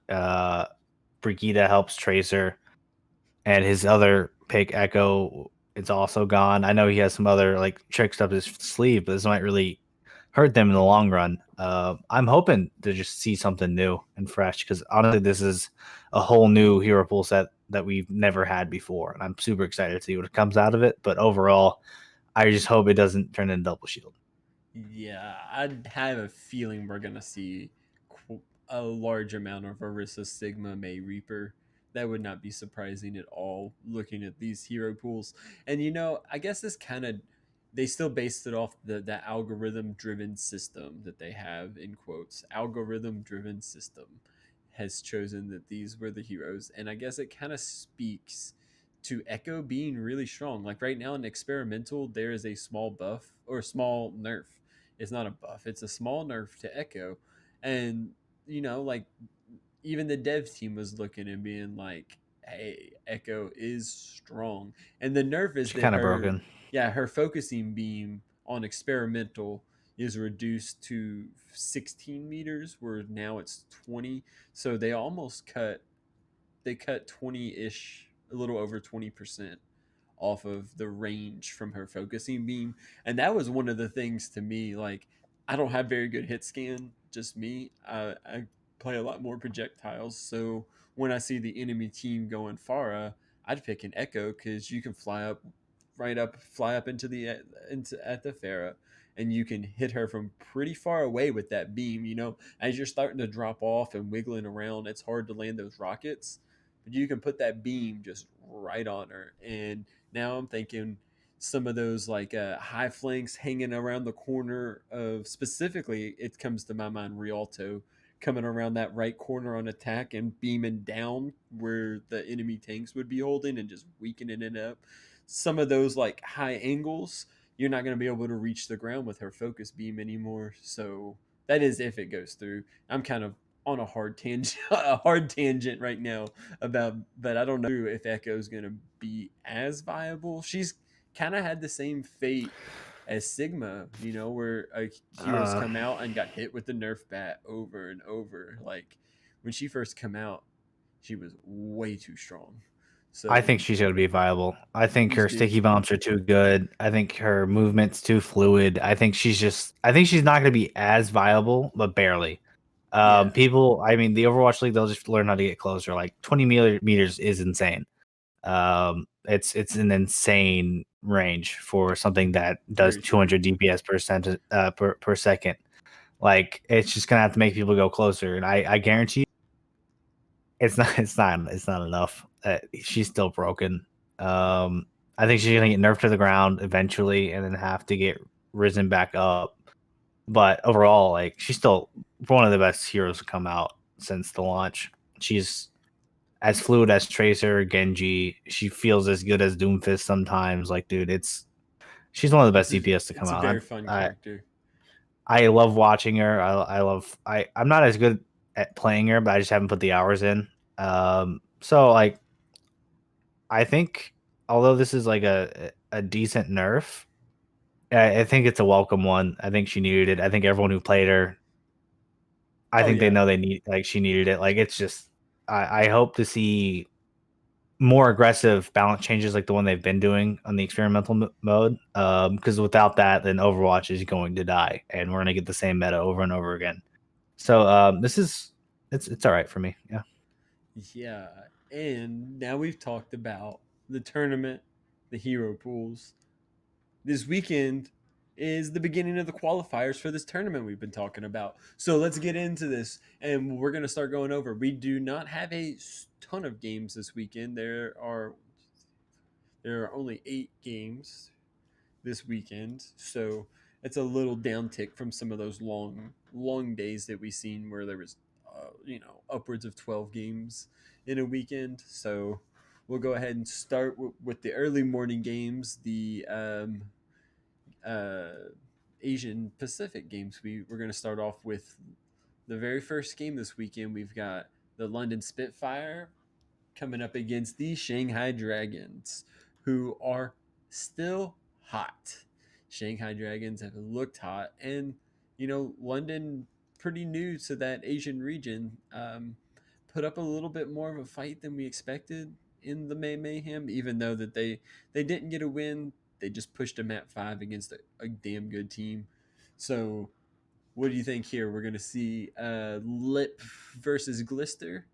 C: Brigida helps tracer, and his other pick, Echo, it's also gone. I know he has some other like tricks up his sleeve, but this might really hurt them in the long run. I'm hoping to just see something new and fresh because honestly, this is a whole new hero pool set that we've never had before, and I'm super excited to see what comes out of it. But overall, I just hope it doesn't turn into double shield.
B: Yeah, I have a feeling we're gonna see a large amount of Orisa Sigma May Reaper. That would not be surprising at all, looking at these hero pools. And I guess this kind of they still based it off the algorithm driven system that they have in quotes. Algorithm driven system has chosen that these were the heroes, and I guess it kind of speaks to Echo being really strong. Like right now in experimental, there is a small buff or small nerf. It's not a buff, it's a small nerf to Echo. And like even the dev team was looking and being like, hey, Echo is strong. And the nerf is
C: She's
B: that
C: kind of broken.
B: her focusing beam on experimental is reduced to 16 meters, where now it's 20. So they cut 20-ish, a little over 20% off of the range from her focusing beam. And that was one of the things to me, like, I don't have very good hit scan, just me. I play a lot more projectiles. So when I see the enemy team going Pharah, I'd pick an Echo because you can fly up into into at the Farah, and you can hit her from pretty far away with that beam. As you're starting to drop off and wiggling around, it's hard to land those rockets, but you can put that beam just right on her. And now I'm thinking some of those like high flanks hanging around the corner of, specifically, it comes to my mind Rialto coming around that right corner on attack and beaming down where the enemy tanks would be holding and just weakening it up. Some of those like high angles, you're not going to be able to reach the ground with her focus beam anymore. So that is if it goes through. I'm kind of on a hard tangent, a hard tangent right now about, but I don't know if Echo's going to be as viable. She's kind of had the same fate as Sigma, where heroes
C: Uh,
B: come out and got hit with the Nerf bat over and over. Like when she first come out, she was way too strong.
C: I
B: So
C: think she's going to be viable. I think
B: you
C: her
B: do,
C: sticky bumps are too good. I think her movement's too fluid. I think she's not going to be as viable, but barely.
B: yeah,
C: I mean, the Overwatch League, they'll just learn how to get closer. Like 20 meters is insane. It's an insane range for something that does
B: very true.
C: 200 DPS per second. Like it's just gonna have to make people go closer, and I guarantee you, it's not enough. She's still broken. I think she's gonna get nerfed to the ground eventually, and then have to get risen back up. But overall, like she's still one of the best heroes to come out since the launch. She's as fluid as Tracer, Genji. She feels as good as Doomfist sometimes. Like, dude, she's one of the best DPS to come
B: It's a
C: out.
B: very fun character.
C: I love watching her. I'm not as good at playing her, but I just haven't put the hours in. So like I think although this is like a decent nerf, I think it's a welcome one. I think she needed it. I think everyone who played her, I
B: Oh
C: think they
B: yeah,
C: know she needed it. Like it's just I hope to see more aggressive balance changes like the one they've been doing on the experimental mode. Because without that, then Overwatch is going to die, and we're gonna get the same meta over and over again. So this is it's all right for me. Yeah.
B: yeah. And now we've talked about the tournament, the hero pools. This weekend is the beginning of the qualifiers for this tournament we've been talking about. So let's get into this, and we're going to start going over. We do not have a ton of games this weekend. There are only 8 games this weekend, so it's a little downtick from some of those long days that we've seen where there was upwards of 12 games in a weekend. So we'll go ahead and start with the early morning games, the uh, Asian Pacific games. We're going to start off with the very first game this weekend, we've got the London Spitfire coming up against the Shanghai Dragons, who are still hot. Shanghai Dragons have looked hot, and London, pretty new to that Asian region, put up a little bit more of a fight than we expected in the May Mayhem. Even though that they didn't get a win, they just pushed them at 5 against a damn good team. So, what do you think here? We're gonna see Lip versus Glister.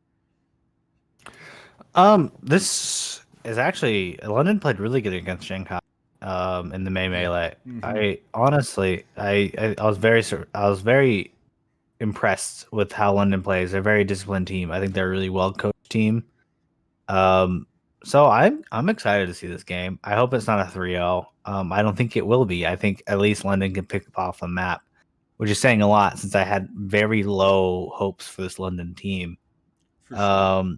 C: This is actually London played really good against Shanghai in the May
B: Yeah.
C: Melee.
B: Mm-hmm.
C: I honestly I was very impressed with how London plays. They're a very disciplined team. I think they're a really well coached team. So I'm excited to see this game. I hope it's not a 3-0. I don't think it will be. I think at least London can pick up off the map, which is saying a lot since I had very low hopes for this London team.
B: For sure.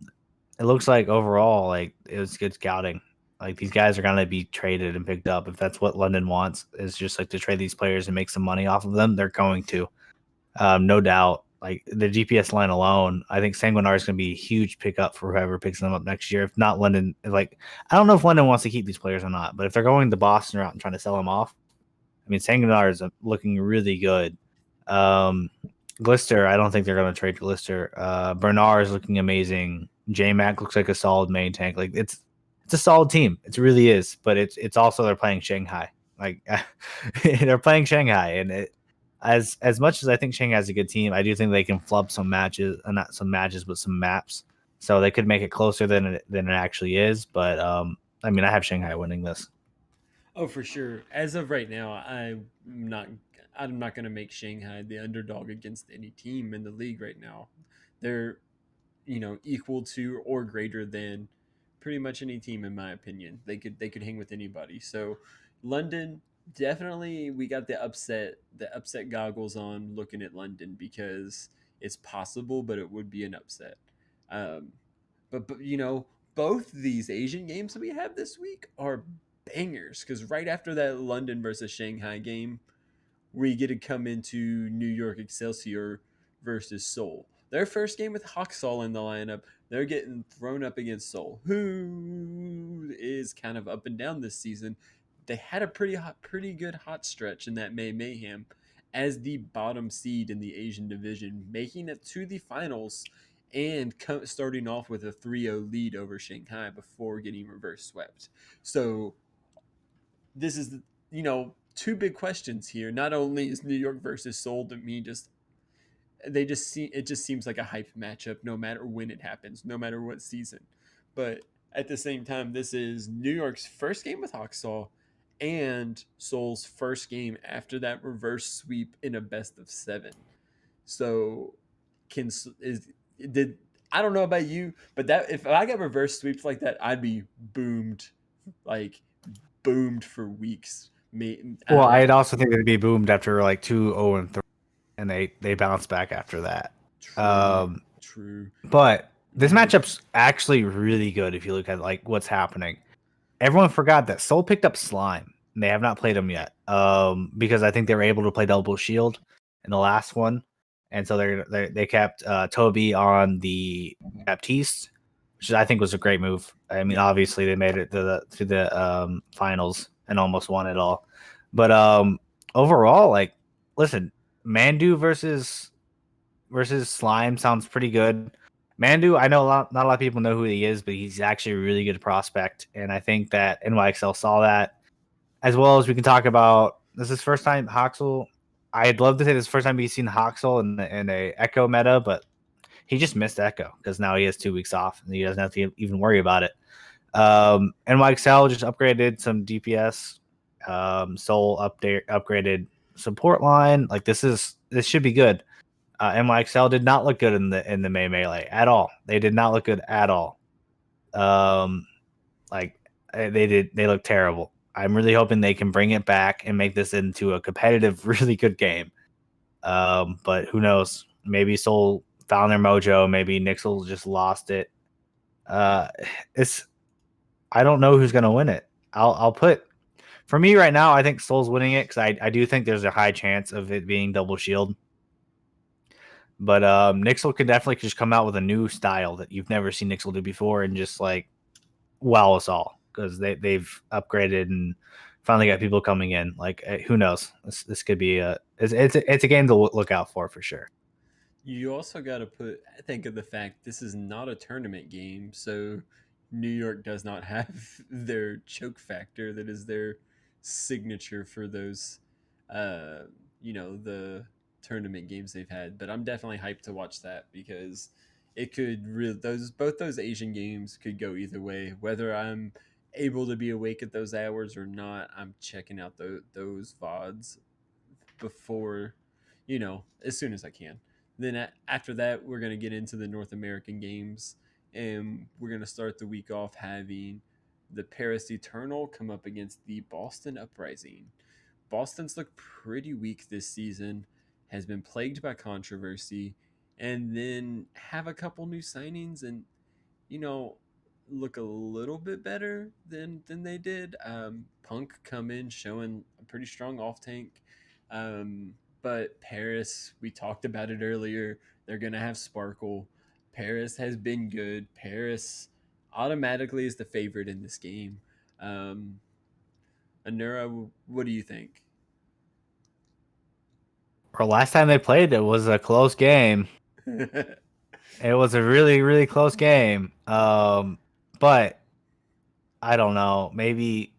C: It looks like overall, like it was good scouting. Like these guys are gonna be traded and picked up if that's what London wants. Is just like to trade these players and make some money off of them. They're going to, no doubt. Like the GPS line alone, I think Sanguinar is going to be a huge pickup for whoever picks them up next year. If not London, like I don't know if London wants to keep these players or not, but if they're going the Boston route and trying to sell them off, I mean Sanguinar is looking really good. Glister, I don't think they're going to trade Glister. Bernard is looking amazing. J-Mac looks like a solid main tank. Like it's a solid team. It really is. But it's also they're playing Shanghai. Like they're playing Shanghai, and as much as I think Shanghai has a good team, I do think they can flub some matches, not some matches, but some maps. So they could make it closer than it actually is. But I mean, I have Shanghai winning this.
B: Oh, for sure. As of right now, not. I'm not going to make Shanghai the underdog against any team in the league right now. They're equal to or greater than pretty much any team in my opinion. They could hang with anybody. So London, definitely we got the upset goggles on looking at London because it's possible, but it would be an upset. Um, but both these Asian games that we have this week are bangers because right after that London versus Shanghai game, we get to come into New York Excelsior versus Seoul. Their first game with Hawksall in the lineup, they're getting thrown up against Seoul, who is kind of up and down this season. They had a pretty good hot stretch in that May Mayhem as the bottom seed in the Asian division, making it to the finals and starting off with a 3-0 lead over Shanghai before getting reverse swept. So this is two big questions here. Not only is New York versus Seoul to me it just seems like a hype matchup no matter when it happens, no matter what season. But at the same time, this is New York's first game with Hawksall and Seoul's first game after that reverse sweep in a best of 7. So can is did I don't know about you, but that if I got reverse sweeps like that, I'd be boomed, like boomed for weeks.
C: Well, I'd also think they'd be boomed after like 2-0-3, and they bounce back after that.
B: True.
C: But this matchup's actually really good if you look at like what's happening. Everyone forgot that Seoul picked up Slime, and they have not played him yet. Because I think they were able to play Double Shield in the last one, and so they kept Toby on the Baptiste, which I think was a great move. I mean, obviously they made it to the finals and almost won it all. But overall, like, listen, Mandu versus Slime sounds pretty good. Mandu, I know not a lot of people know who he is, but he's actually a really good prospect, and I think that NYXL saw that. As well as we can talk about, this is first time Hoxel. I'd love to say this is first time we've seen Hoxel in a Echo meta, but he just missed Echo because now he has 2 weeks off and he doesn't have to even worry about it. NYXL just upgraded some DPS. Soul upgraded support line. Like this should be good. NYXL did not look good in the May Melee at all. They did not look good at all. Like they look terrible. I'm really hoping they can bring it back and make this into a competitive, really good game. But who knows? Maybe Seoul found their mojo. Maybe Nixel just lost it. It's I don't know who's gonna win it. I'll put for me right now. I think Seoul's winning it because I do think there's a high chance of it being double shield. But Nixel could definitely just come out with a new style that you've never seen Nixel do before and just like wow us all because they've upgraded and finally got people coming in. Like who knows? This could be it's a game to look out for sure.
B: You also got to think of the fact this is not a tournament game, so New York does not have their choke factor that is their signature for those, uh, the tournament games they've had. But I'm definitely hyped to watch that because it could really both those Asian games could go either way. Whether I'm able to be awake at those hours or not, I'm checking out those VODs before, as soon as I can. Then after that, we're going to get into the North American games, and we're going to start the week off having the Paris Eternal come up against the Boston Uprising. Boston's looked pretty weak this season, has been plagued by controversy, and then have a couple new signings and you know, look a little bit better than they did. Punk come in showing a pretty strong off tank. But Paris, we talked about it earlier. They're gonna have Sparkle. Paris has been good. Paris automatically is the favorite in this game. Um, Anura, what do you think?
C: Or last time they played, it was a close game. It was a really, really close game. But I don't know. Maybe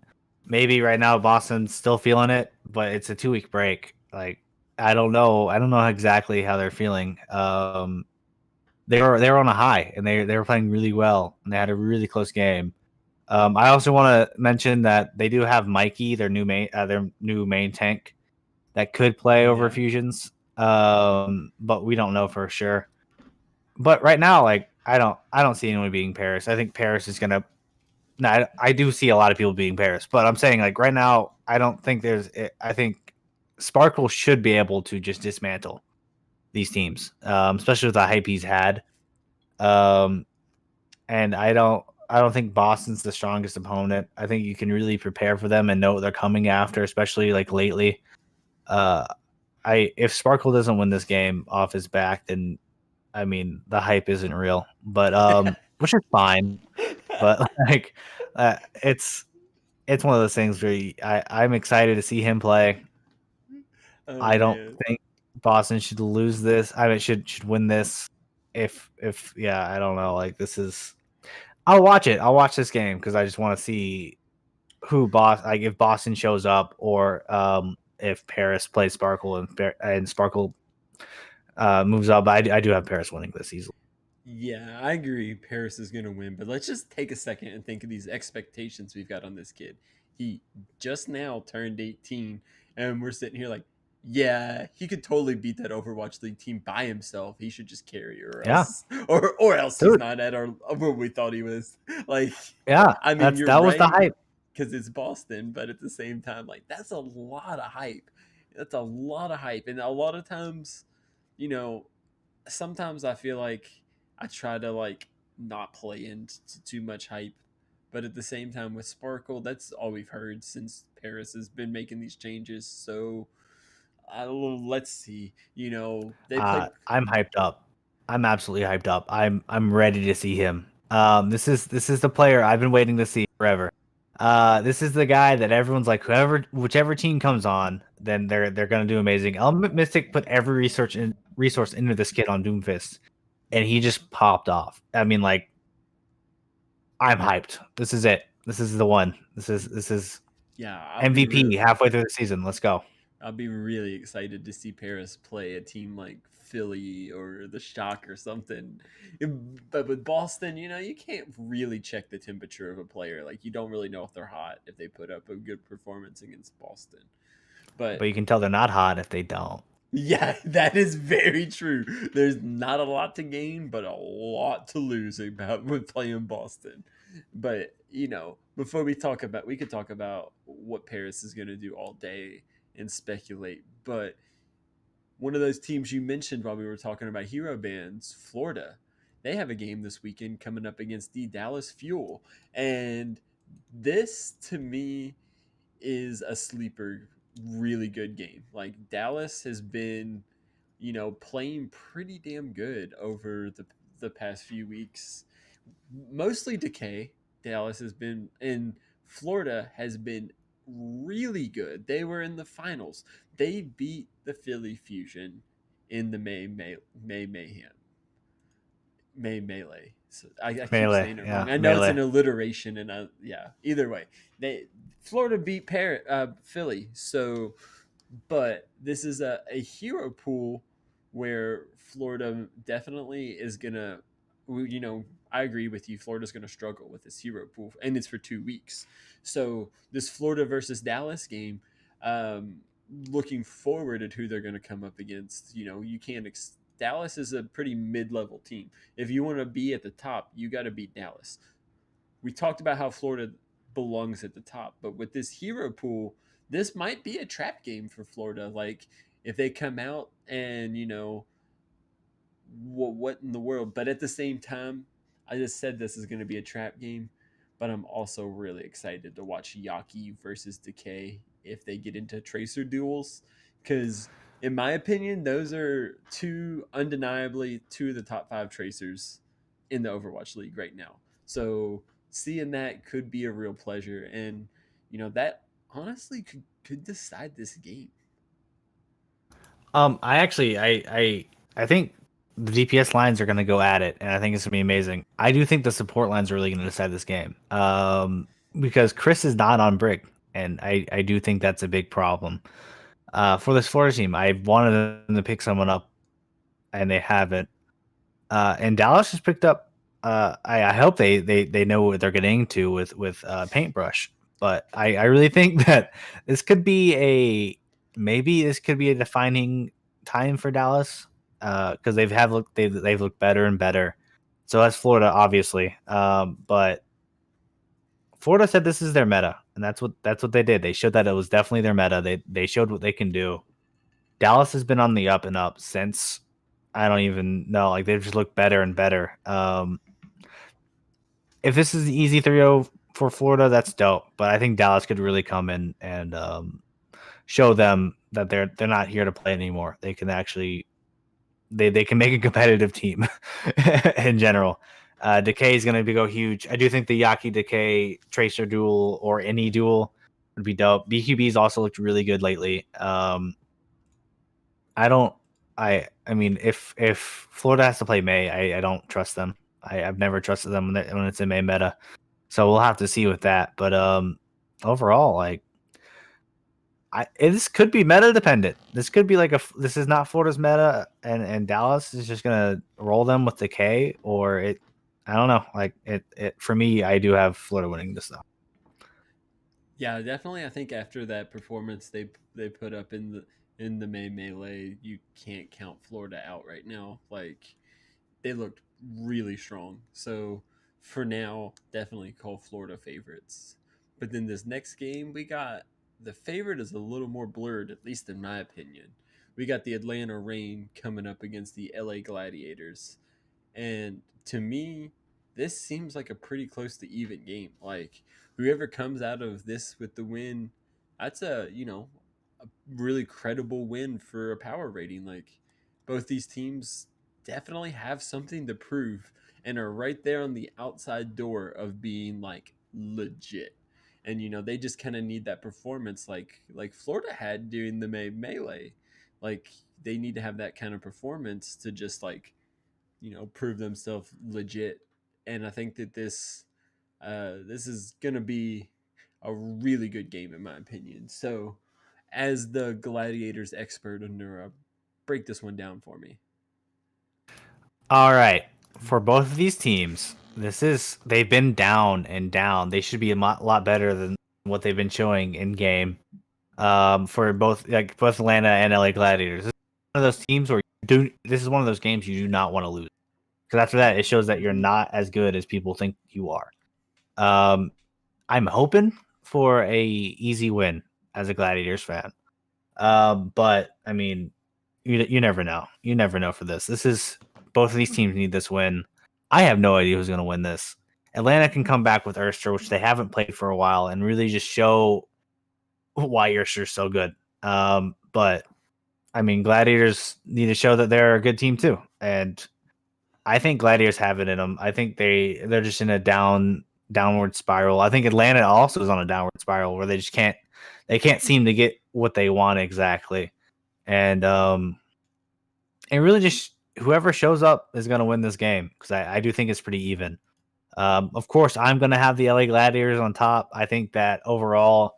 C: right now Boston's still feeling it, but it's a 2 week break. Like I don't know. I don't know exactly how they're feeling. They were on a high and they were playing really well and they had a really close game. I also want to mention that they do have Mikey, their new main tank that could play over
B: Yeah.
C: fusions. But we don't know for sure. But right now, like I don't see anyone beating Paris. I think Paris is gonna. No, I do see a lot of people beating Paris, but I'm saying like right now, I don't think I think Sparkle should be able to just dismantle these teams, especially with the hype he's had. Um, and I don't think Boston's the strongest opponent. I think you can really prepare for them and know what they're coming after, especially like lately. Uh, I if Sparkle doesn't win this game off his back, then I mean the hype isn't real. But which is fine. But like, it's one of those things where I'm excited to see him play.
B: Oh
C: I don't
B: man.
C: think Boston should lose this. I mean, should win this. If yeah, I don't know. Like this is, I'll watch it. I'll watch this game because I just want to see like if Boston shows up or if Paris plays Sparkle and Sparkle moves up. I do have Paris winning this easily.
B: Yeah, I agree. Paris is going to win, but let's just take a second and think of these expectations we've got on this kid. He just now turned 18, and we're sitting here like, yeah, he could totally beat that Overwatch League team by himself. He should just carry, or
C: Yeah,
B: else, or else he's
C: dude.
B: not at our where we thought he was. Like,
C: Yeah,
B: I mean, you're
C: that was the
B: right
C: hype.
B: because it's Boston, but at the same time, like that's a lot of hype. That's a lot of hype, and a lot of times, you know, sometimes I feel like I try to like not play into too much hype, but at the same time with Sparkle, that's all we've heard since Paris has been making these changes. So let's see. They played.
C: I'm hyped up. I'm absolutely hyped up. I'm ready to see him. This is the player I've been waiting to see forever. This is the guy that everyone's like, whichever team comes on, then they're gonna do amazing. Element Mystic put every resource into this kid on Doomfist, and he just popped off. I mean, like, I'm hyped. This is it. This is the one. This is
B: Yeah,
C: MVP halfway through the season. Let's go.
B: I'll be really excited to see Paris play a team like Philly or the Shock or something. But with Boston, you can't really check the temperature of a player. Like you don't really know if they're hot if they put up a good performance against Boston.
C: But
B: But
C: you can tell they're not hot if they don't.
B: yeah, that is very true. There's not a lot to gain, but a lot to lose about with playing Boston. But before we could talk about what Paris is going to do all day and speculate. But one of those teams you mentioned while we were talking about hero bands, Florida, they have a game this weekend coming up against the Dallas Fuel, and this to me is a sleeper, really good game. Like Dallas has been, playing pretty damn good over the past few weeks. Mostly Decay. Dallas has been in Florida has been really good. They were in the finals. They beat the Philly Fusion in the May Mayhem. May Melee. So I keep
C: Melee,
B: saying it
C: yeah,
B: wrong. I know it's
C: melee.
B: an alliteration, and yeah. Either way, they Florida beat Philly. So, but this is a hero pool where Florida definitely is gonna. I agree with you. Florida's gonna struggle with this hero pool, and it's for 2 weeks. So this Florida versus Dallas game. Um, Looking forward at who they're going to come up against. You can't. Dallas is a pretty mid-level team. If you want to be at the top, you got to beat Dallas. We talked about how Florida belongs at the top, but with this hero pool, this might be a trap game for Florida. Like if they come out and what in the world? But at the same time, I just said this is going to be a trap game, but I'm also really excited to watch Yaki versus Decay if they get into tracer duels, because in my opinion, those are undeniably two of the top 5 tracers in the Overwatch League right now. So seeing that could be a real pleasure, and that honestly could decide this game.
C: I actually, I think the DPS lines are going to go at it, and I think it's going to be amazing. I do think the support lines are really going to decide this game. Because Chris is not on Brig, and I do think that's a big problem. For this Florida team, I wanted them to pick someone up, and they haven't. And Dallas has picked up. I hope they know what they're getting into with Paintbrush. But I really think that this could be a defining time for Dallas, because they've looked better and better. So that's Florida, obviously. But Florida said this is their meta, and that's what they did. They showed that it was definitely their meta. They showed what they can do. Dallas has been on the up and up since. I don't even know. Like they've just looked better and better. If this is an easy 3-0 for Florida, that's dope. But I think Dallas could really come in and show them that they're not here to play anymore. They can actually they can make a competitive team in general. Decay is going to go huge. I do think the Yaki Decay Tracer duel or any duel would be dope. BQB's also looked really good lately. I don't. I mean, if Florida has to play May, I don't trust them. I've never trusted them when it's a May meta. So we'll have to see with that. But overall, like, this could be meta dependent. This could be like this is not Florida's meta, and Dallas is just gonna roll them with the K, or it. I don't know. Like it for me, I do have Florida winning this though.
B: Yeah, definitely. I think after that performance they put up in the May Melee, you can't count Florida out right now. Like they looked really strong. So for now, definitely call Florida favorites. But then this next game, we got the favorite is a little more blurred, at least in my opinion. We got the Atlanta Reign coming up against the LA Gladiators. And to me, this seems like a pretty close to even game. Like whoever comes out of this with the win, that's a really credible win for a power rating. Like both these teams definitely have something to prove and are right there on the outside door of being like legit. And they just kind of need that performance like Florida had during the melee. Like they need to have that kind of performance to just like prove themselves legit. And I think that this is gonna be a really good game in my opinion. So, as the Gladiators expert on Neura, break this one down for me.
C: All right, for both of these teams, they've been down and down. They should be a lot better than what they've been showing in game. For both Atlanta and LA Gladiators, this is one of those teams where this is one of those games you do not want to lose, because after that it shows that you're not as good as people think you are. I'm hoping for a easy win as a Gladiators fan. But I mean, you never know. You never know for this. This is both of these teams need this win. I have no idea who's going to win this. Atlanta can come back with Erster, which they haven't played for a while, and really just show why Erster's so good. But I mean, Gladiators need to show that they're a good team too, and I think Gladiators have it in them. I think they're just in a downward spiral. I think Atlanta also is on a downward spiral where they can't seem to get what they want exactly, and really just whoever shows up is going to win this game because I do think it's pretty even. Of course, I'm going to have the LA Gladiators on top. I think that overall,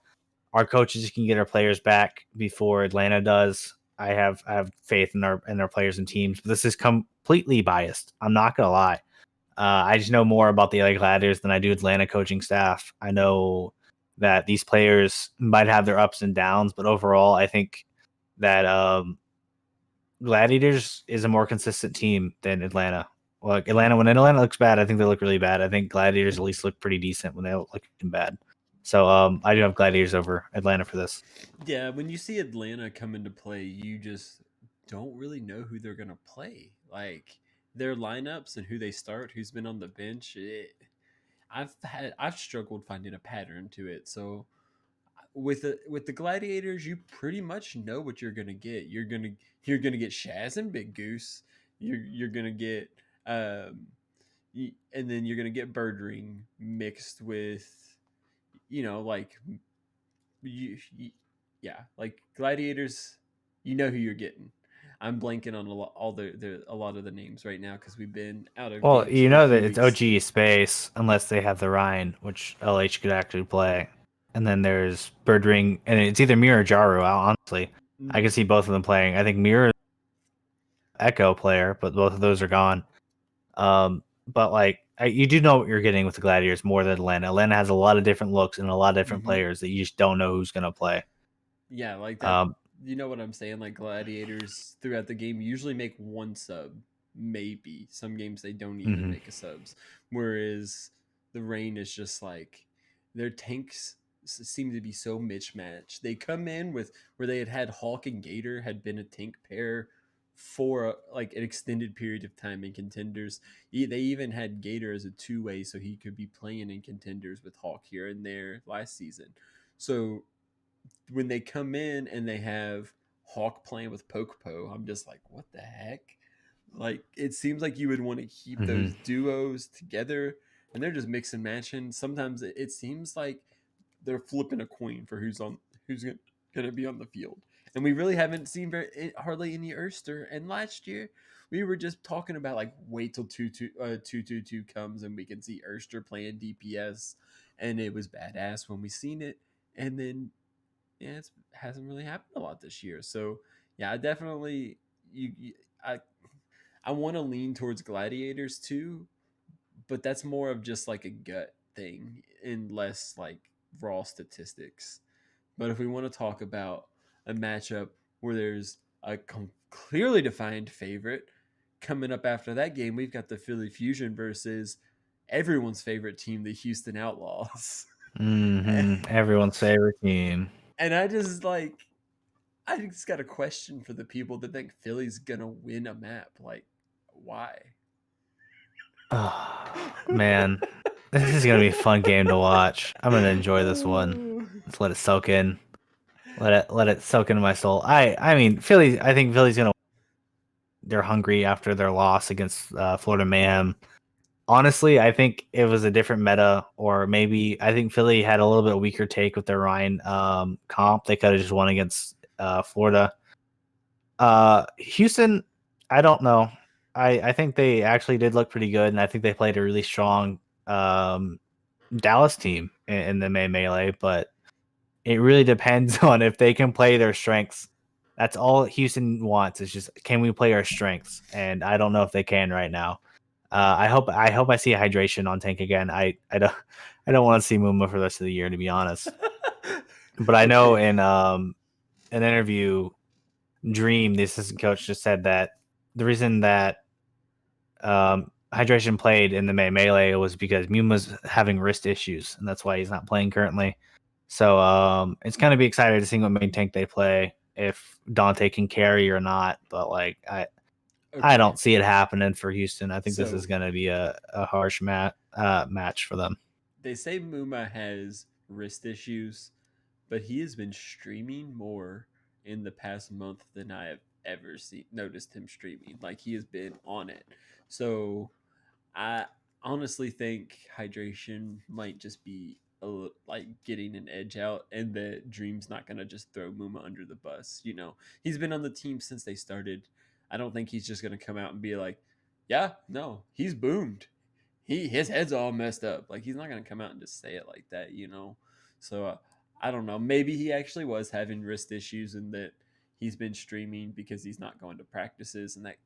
C: our coaches can get our players back before Atlanta does. I have faith in our players and teams. But this is completely biased. I'm not gonna lie. I just know more about the LA Gladiators than I do Atlanta coaching staff. I know that these players might have their ups and downs, but overall, I think that Gladiators is a more consistent team than Atlanta. Like Atlanta, when Atlanta looks bad, I think they look really bad. I think Gladiators at least look pretty decent when they look bad. So I do have Gladiators over Atlanta for this.
B: Yeah, when you see Atlanta come into play, you just don't really know who they're gonna play. Like their lineups and who they start, who's been on the bench. I've struggled finding a pattern to it. So with the Gladiators, you pretty much know what you're gonna get. You're gonna get Shaz and Big Goose. You're gonna get and then you're gonna get Birdring mixed with like you yeah, like Gladiators. You know who you're getting. I'm blanking on a lot of the names right now because we've been out of
C: Well,
B: games
C: you
B: for a
C: know
B: few
C: that it's
B: weeks.
C: OG space unless they have the Rhine, which LH could actually play. And then there's Birdring, and it's either Mirror or Jaru, honestly. I can
B: Mm.
C: see both of them playing. I think Mirror is an Echo player, but both of those are gone. But like you do know what you're getting with the Gladiators more than Atlanta. Atlanta has a lot of different looks and a lot of different
B: Hmm.
C: players that you just don't know who's gonna play.
B: Yeah, like that.
C: Um,
B: You know what I'm saying? Like Gladiators throughout the game usually make one sub, maybe. Some games they don't even
C: mhm.
B: make a subs. Whereas the Rain is just like their tanks seem to be so mismatched. They come in with where they had Hawk and Gator had been a tank pair for like an extended period of time in contenders. They even had Gator as a two-way so he could be playing in contenders with Hawk here and there last season. So when they come in and they have Hawk playing with Pokepo, I'm just like, what the heck? Like, it seems like you would want to keep
C: Mhm.
B: those duos together, and they're just mix and matching. Sometimes it seems like they're flipping a coin for who's going to be on the field, and we really haven't seen hardly any Erster. And last year, we were just talking about like wait till 2-2-2 comes and we can see Erster playing DPS, and it was badass when we seen it, and then yeah, it hasn't really happened a lot this year. So yeah, I definitely you I want to lean towards Gladiators too, but that's more of just like a gut thing and less like raw statistics. But if we want to talk about a matchup where there's a clearly defined favorite coming up after that game, we've got the Philly Fusion versus everyone's favorite team, the Houston Outlaws.
C: Everyone's favorite team.
B: And I just like I just got a question for the people that think Philly's gonna win a map. Like, why?
C: Oh, man, this is gonna be a fun game to watch. I'm gonna enjoy this one. Let's let it soak in. Let it soak into my soul. I mean Philly. I think Philly's gonna. They're hungry after their loss against Florida Mayhem. Honestly, I think it was a different meta, or maybe I think Philly had a little bit weaker take with their Ryan comp. They could have just won against Florida. Houston, I don't know. I think they actually did look pretty good, and I think they played a really strong um, Dallas team in the melee. But it really depends on if they can play their strengths. That's all Houston wants is just can we play our strengths? And I don't know if they can right now. I hope I see hydration on tank again. I don't want to see Muma for the rest of the year to be honest. But I know
B: Okay.
C: in an interview, Dream, the assistant coach, just said that the reason that hydration played in the melee was because Muma's having wrist issues, and that's why he's not playing currently. So it's gonna be exciting to see what main tank they play if Dante can carry or not. But like I
B: Okay.
C: don't see it happening for Houston. I think this is
B: So
C: gonna be a harsh match for them.
B: they say Muma has wrist issues, but he has been streaming more in the past month than I have ever noticed him streaming. Like he has been on it. So I honestly think hydration might just be like getting an edge out, and that Dream's not gonna just throw Muma under the bus. He's been on the team since they started. I don't think he's just gonna come out and be like, "Yeah, no, he's boomed. His head's all messed up." Like he's not gonna come out and just say it like that. So I don't know. Maybe he actually was having wrist issues, and that he's been streaming because he's not going to practices, and that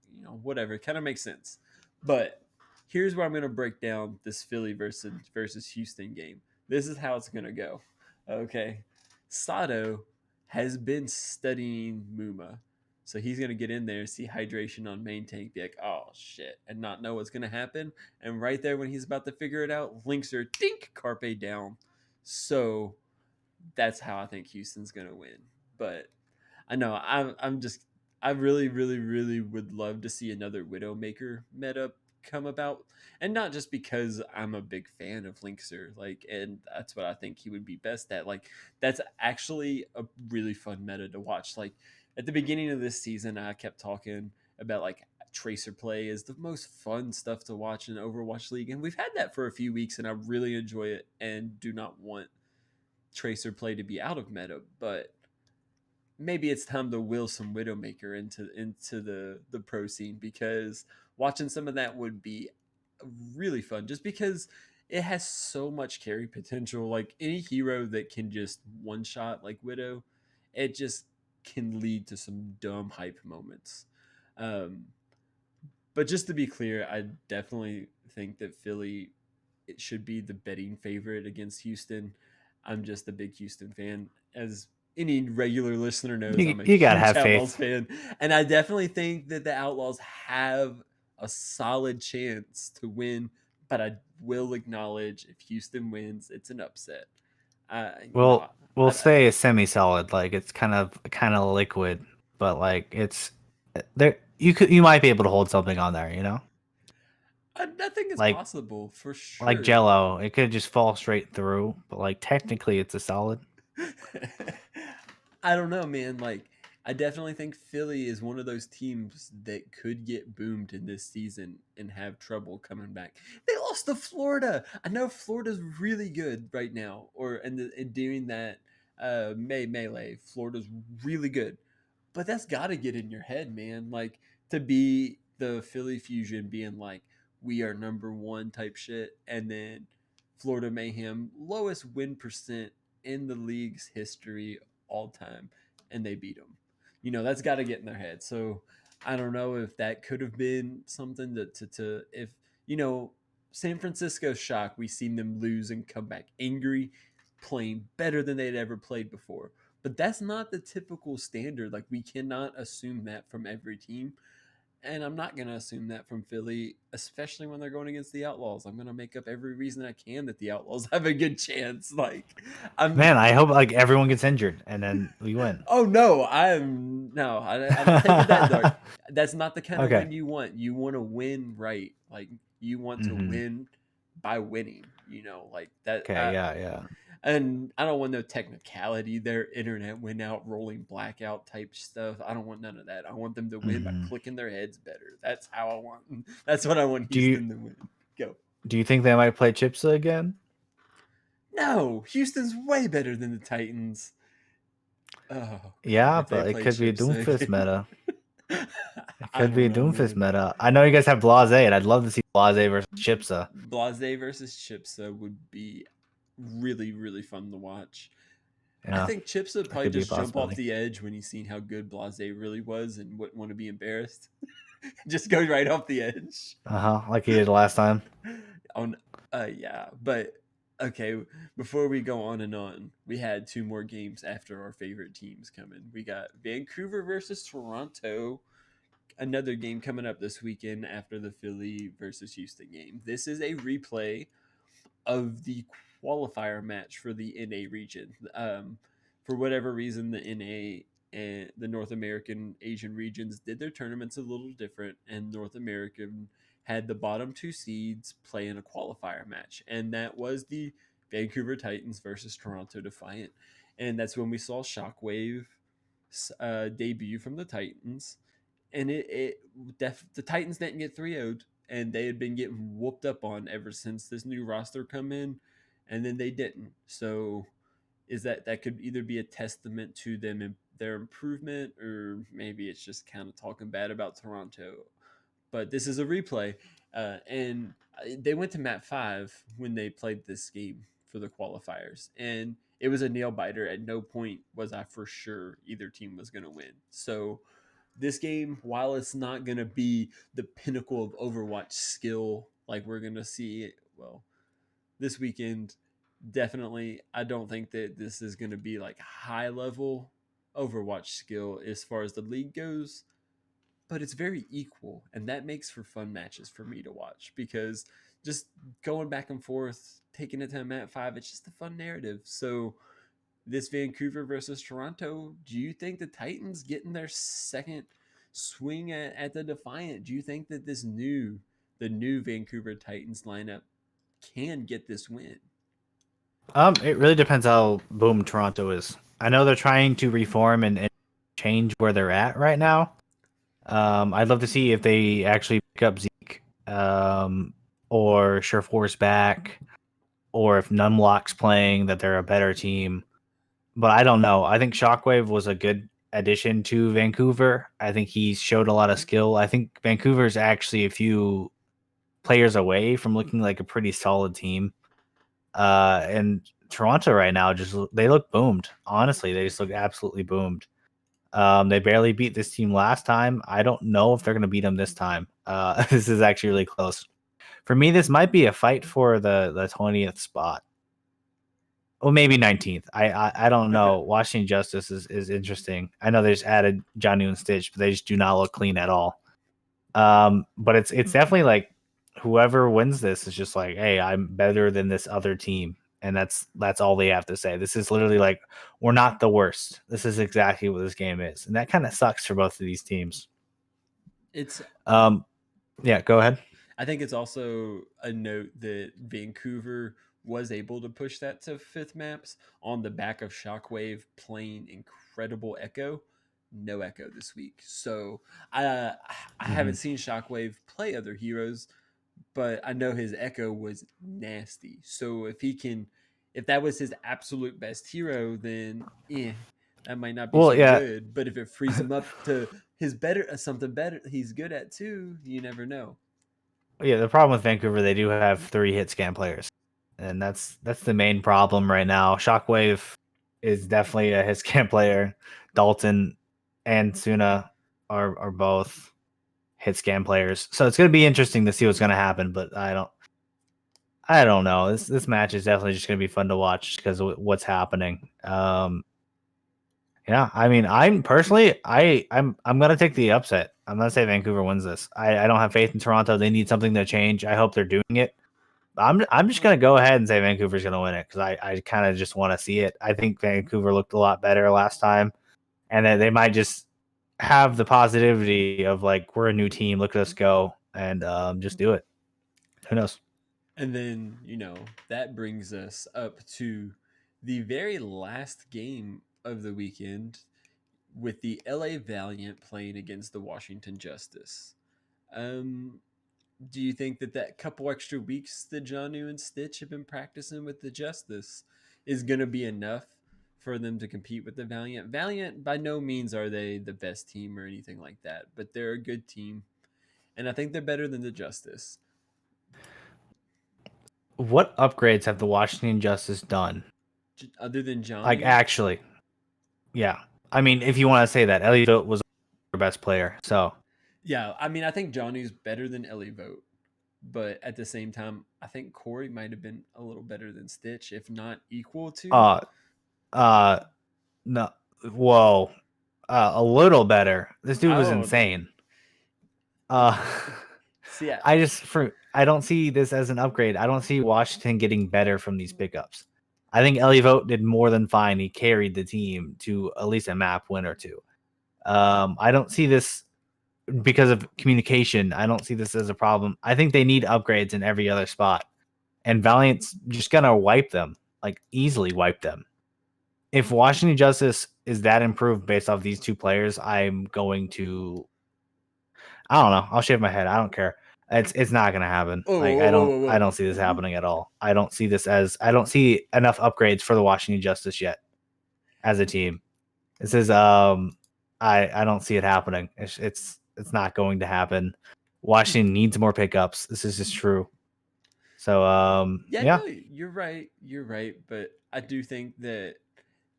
B: whatever. It kind of makes sense, but here's where I'm going to break down this Philly versus Houston game. This is how it's going to go. Okay. Sato has been studying Muma. So he's going to get in there, see hydration on main tank, be like, oh shit, and not know what's going to happen. And right there, when he's about to figure it out, links are dink, Carpe down. So that's how I think Houston's going to win. But I know I really, really, really would love to see another Widowmaker meta come about, and not just because I'm a big fan of Linkser, like, and that's what I think he would be best at. Like, that's actually a really fun meta to watch. Like at the beginning of this season, I kept talking about like Tracer play is the most fun stuff to watch in Overwatch League, and we've had that for a few weeks, and I really enjoy it, and do not want Tracer play to be out of meta, but maybe it's time to will some Widowmaker into the pro scene, because watching some of that would be really fun, just because it has so much carry potential. Like any hero that can just one shot like Widow, it just can lead to some dumb hype moments. Um, but just to be clear, I definitely think that Philly it should be the betting favorite against Houston. I'm just a big Houston fan. As any regular listener knows,
C: You,
B: I'm a
C: you gotta
B: huge
C: have
B: Outlaws
C: faith.
B: fan. And I definitely think that the Outlaws have a solid chance to win, but I will acknowledge if Houston wins, it's an upset. Uh, you know,
C: We'll
B: I,
C: say a semi-solid. Like it's kind of liquid, but like it's there. You might be able to hold something on there.
B: I think it's
C: Like
B: possible for
C: like
B: sure.
C: Jello, it could just fall straight through. But like technically, it's a solid.
B: I don't know, man. Like, I definitely think Philly is one of those teams that could get boomed in this season and have trouble coming back. They lost to Florida. I know Florida's really good right now, or in doing that melee. Florida's really good, but that's got to get in your head, man. Like to be the Philly Fusion being like, we are number one type shit, and then Florida Mayhem, lowest win percent in the league's history all time, and they beat them. That's got to get in their head. So I don't know if that could have been something to if you know San Francisco Shock, we seen them lose and come back angry, playing better than they'd ever played before. But that's not the typical standard. Like we cannot assume that from every team. And I'm not going to assume that from Philly, especially when they're going against the Outlaws. I'm going to make up every reason I can that the Outlaws have a good chance. Like, I'm.
C: Man, I hope like everyone gets injured and then we win.
B: Oh no, I'm not taking that dark. That's not the kind of
C: Okay.
B: win you want. You want to win right. Like you want to
C: Hmm.
B: win by winning. Like that.
C: Okay. Yeah. Yeah.
B: And I don't want no technicality. Their internet went out, rolling blackout type stuff. I don't want none of that. I want them to win by
C: Hmm.
B: clicking their heads better. That's how I want. That's what I want
C: Do you
B: Houston to win. Go.
C: do you think they might play Chipsa again?
B: No, Houston's way better than the Titans. Oh,
C: Yeah,
B: if they
C: but it
B: played
C: could be a
B: Chips
C: Doomfist
B: again.
C: meta. It
B: I
C: could be
B: don't
C: a
B: know,
C: Doomfist
B: man.
C: meta. I know you guys have Blase, and I'd love to see Blase versus Chipsa.
B: Blase versus Chipsa would be really, really fun to watch. I
C: Yeah,
B: think Chips would
C: that
B: probably
C: could be a
B: just jump off
C: possibility.
B: the edge when he's seen how good Blase really was and wouldn't want to be embarrassed. Just go right off the edge.
C: Like he did last time.
B: On, yeah, but okay. Before we go on and on, we had two more games after our favorite teams coming. We got Vancouver versus Toronto. Another game coming up this weekend after the Philly versus Houston game. This is a replay of the qualifier match for the NA region. For whatever reason, the NA and the North American Asian regions did their tournaments a little different, and North American had the bottom two seeds play in a qualifier match, and that was the Vancouver Titans versus Toronto Defiant, and that's when we saw Shockwave debut from the Titans, and the Titans didn't get 3-0'd, and they had been getting whooped up on ever since this new roster come in, and then they didn't. So is that could either be a testament to them and their improvement, or maybe it's just kind of talking bad about Toronto. But this is a replay, and they went to map 5 when they played this game for the qualifiers, and it was a nail biter. At no point was I for sure either team was going to win. So this game, while it's not going to be the pinnacle of Overwatch skill like we're going to see, well, this weekend, definitely, I don't think that this is going to be like high level Overwatch skill as far as the league goes, but it's very equal, and that makes for fun matches for me to watch because just going back and forth, taking it to map 5, it's just a fun narrative. So this Vancouver versus Toronto, do you think the Titans getting their second swing at the Defiant? Do you think that the new Vancouver Titans lineup can get this win?
C: It really depends how boom Toronto is. I know they're trying to reform and change where they're at right now. I'd love to see if they actually pick up Zeke, or Sureforce back, or if Numlock's playing, that they're a better team. But I don't know. I think Shockwave was a good addition to Vancouver. I think he showed a lot of skill. I think Vancouver's actually a few players away from looking like a pretty solid team. And Toronto right now they look boomed. Honestly, they just look absolutely boomed. They barely beat this team last time. I don't know if they're going to beat them this time. This is actually really close. For me, this might be a fight for the 20th spot. Well, maybe 19th. I don't know.
B: Okay.
C: Washington Justice is interesting. I know they just added Johnny and Stitch, but they just do not look clean at all. But it's definitely like whoever wins this is just like, hey, I'm better than this other team. And that's all they have to say. This is literally like, we're not the worst. This is exactly what this game is. And that kind of sucks for both of these teams.
B: It's
C: Yeah, go ahead.
B: I think it's also a note that Vancouver was able to push that to 5th maps on the back of Shockwave playing incredible Echo. No Echo this week. So I haven't seen Shockwave play other heroes, but I know his Echo was nasty. So if that was his absolute best hero, then that might not be
C: Well,
B: so
C: yeah.
B: good. But if it frees him up to his better something better he's good at too, you never know.
C: Yeah, the problem with Vancouver, they do have 3 hit scan players. And that's the main problem right now. Shockwave is definitely a hit scan player. Dalton and Suna are both hit scan players. So it's going to be interesting to see what's going to happen, but I don't know. This match is definitely just going to be fun to watch because of what's happening. Yeah, I mean, I'm personally, I'm going to take the upset. I'm going to say Vancouver wins this. I don't have faith in Toronto. They need something to change. I hope they're doing it. I'm just going to go ahead and say Vancouver's going to win it because I kind of just want to see it. I think Vancouver looked a lot better last time, and that they might just have the positivity of like, we're a new team. Look at us go, and just do it. Who knows?
B: And then, that brings us up to the very last game of the weekend with the LA Valiant playing against the Washington Justice. Do you think that couple extra weeks that Janu and Stitch have been practicing with the Justice is going to be enough for them to compete with the Valiant? Valiant, by no means are they the best team or anything like that, but they're a good team, and I think they're better than the Justice.
C: What upgrades have the Washington Justice done?
B: Other than Janu?
C: Like, actually, yeah. I mean, if you want to say that, Elliot was our best player. So,
B: yeah, I mean, I think Janu's better than Ellie Vote, but at the same time, I think Corey might have been a little better than Stitch, if not equal to.
C: No, whoa, a little better. This dude was
B: Oh,
C: insane.
B: So yeah,
C: I don't see this as an upgrade. I don't see Washington getting better from these pickups. I think Ellie Vote did more than fine. He carried the team to at least a map win or two. I don't see this because of communication. I don't see this as a problem. I think they need upgrades in every other spot, and Valiant's just gonna wipe them, like easily wipe them. if Washington Justice is that improved based off these two players, I'm going to. I don't know. I'll shave my head. I don't care. It's not gonna happen.
B: Whoa,
C: Like
B: whoa, whoa, whoa,
C: I
B: whoa.
C: don't see this happening at all. I don't see enough upgrades for the Washington Justice yet as a team. This is I don't see it happening. It's not going to happen. Washington needs more pickups. This is just true. So
B: Yeah,
C: yeah.
B: no, you're right. You're right. But I do think that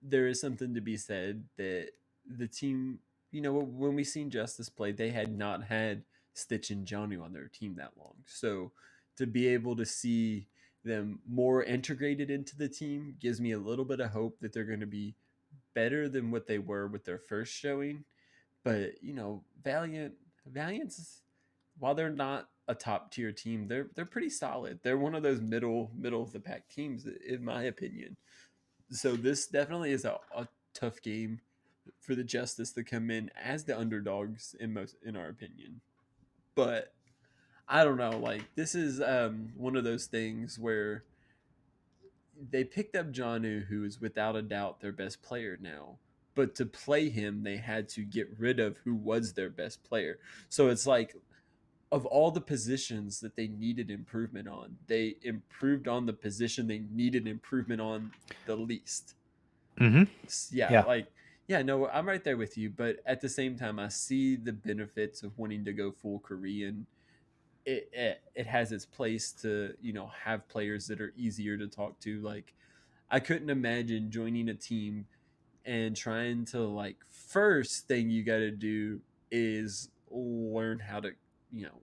B: there is something to be said that the team, when we seen Justice play, they had not had Stitch and Johnny on their team that long. So to be able to see them more integrated into the team gives me a little bit of hope that they're going to be better than what they were with their first showing. But Valiant's, while they're not a top tier team, they're pretty solid. They're one of those middle of the pack teams, in my opinion. So this definitely is a tough game for the Justice to come in as the underdogs in our opinion. But I don't know, like this is one of those things where they picked up Janu, who is without a doubt their best player now. But to play him, they had to get rid of who was their best player. So it's like, of all the positions that they needed improvement on, they improved on the position they needed improvement on the least.
C: Mm-hmm.
B: Yeah,
C: Yeah.
B: like, yeah, no, I'm right there with you. But at the same time, I see the benefits of wanting to go full Korean. It has its place to have players that are easier to talk to. Like, I couldn't imagine joining a team and trying to, like, first thing you got to do is learn how to you know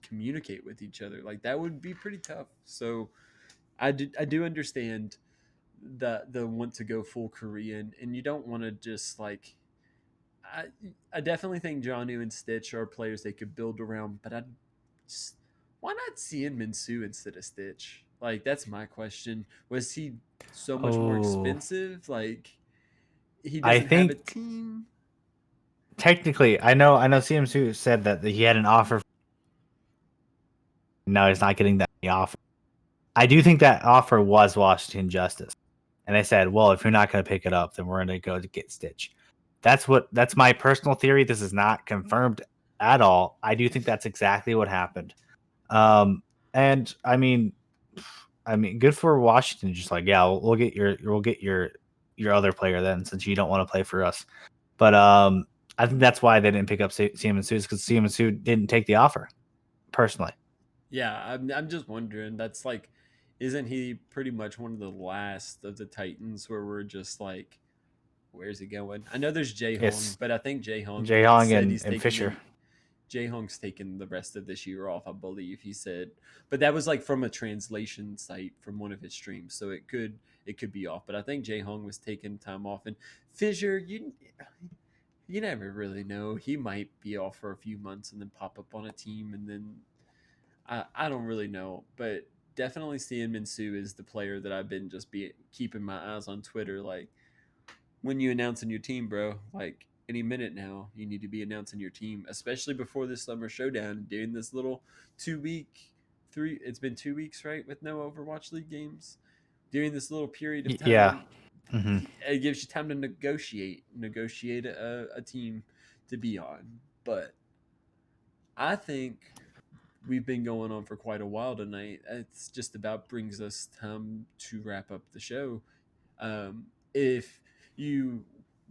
B: communicate with each other. Like, that would be pretty tough. So I do understand the want to go full Korean, and you don't want to just like. I I definitely think Jonu and Stitch are players they could build around, but I just, why not see in Minsu instead of Stitch? Like, that's my question. Was he so much more
C: Oh,
B: expensive? Like, he
C: I
B: doesn't have a
C: think
B: team.
C: technically, I know CMC said that he had an offer. No, he's not getting that offer. I do think that offer was Washington Justice. And they said, well, if you're not going to pick it up, then we're going to go to get Stitch. That's my personal theory. This is not confirmed at all. I do think that's exactly what happened. And I mean, good for Washington. Just like, yeah, we'll get your other player then, since you don't want to play for us. But I think that's why they didn't pick up CM Sue, because CM Sue didn't take the offer. Personally,
B: Yeah, I'm just wondering. That's like, isn't he pretty much one of the last of the Titans where we're just like, where's he going? I know there's Jae Hong,
C: it's
B: but I think Jae Hong
C: Jae Hong
B: said
C: and,
B: he's
C: and
B: taking
C: Fisher.
B: the Jae Hong's taking the rest of this year off. I believe he said, but that was like from a translation site from one of his streams, so it could be off. But I think Jae Hong was taking time off, and Fisher, you never really know. He might be off for a few months and then pop up on a team, and then I don't really know, but definitely seeing Minsu is the player that I've been just be keeping my eyes on Twitter. Like, when you announcing your team, bro, like any minute now, you need to be announcing your team, especially before this summer showdown. During this little 2 week, it's been 2 weeks, right, with no Overwatch League games. During this little period of
C: Yeah.
B: time,
C: Hmm.
B: it gives you time to negotiate a team to be on. But I think we've been going on for quite a while tonight. It's just about brings us time to wrap up the show. If you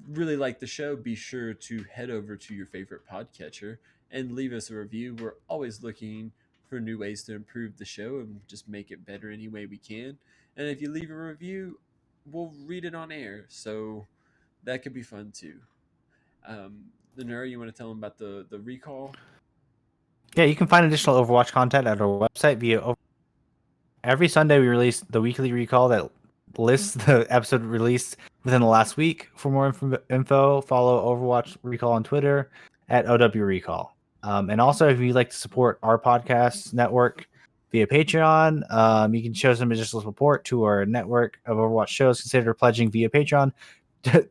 B: really like the show, be sure to head over to your favorite podcatcher and leave us a review. We're always looking for new ways to improve the show and just make it better any way we can. And if you leave a review, we'll read it on air. So that could be fun too. Lenore, you want to tell them about the recall?
C: Yeah, you can find additional Overwatch content at our website via every Sunday. We release the weekly recall that lists the episode released within the last week. For more info, follow Overwatch Recall on Twitter at OW Recall. And also, if you'd like to support our podcast network via Patreon, you can show some additional support to our network of Overwatch shows. Consider pledging via Patreon.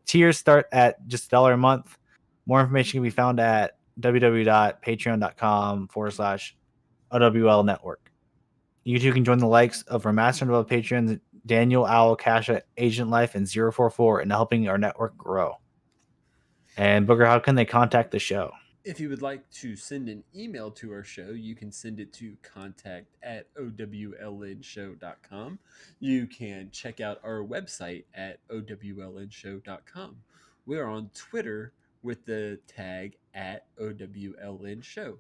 C: Tiers start at just $1 a month. More information can be found at www.patreon.com/OWL network. You too can join the likes of our Master and Above patrons Daniel Owl Cash at Agent Life, and 044 in helping our network grow. And Booger, how can they contact the show?
B: If you would like to send an email to our show, you can send it to contact@owlnshow.com. You can check out our website at owlnshow.com. We are on Twitter with the tag @OWLNshow.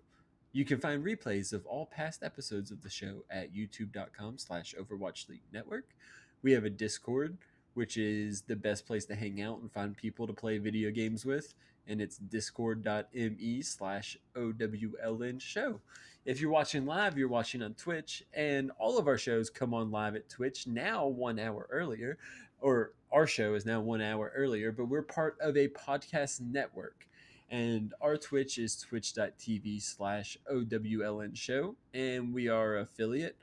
B: You can find replays of all past episodes of the show at youtube.com/Overwatch League Network. We have a Discord, which is the best place to hang out and find people to play video games with, and it's discord.me/OWLN show. If you're watching live, you're watching on Twitch, and all of our shows come on live at Twitch now 1 hour earlier, or our show is now 1 hour earlier, but we're part of a podcast network. And our Twitch is twitch.tv/OWLN show, and we are affiliate.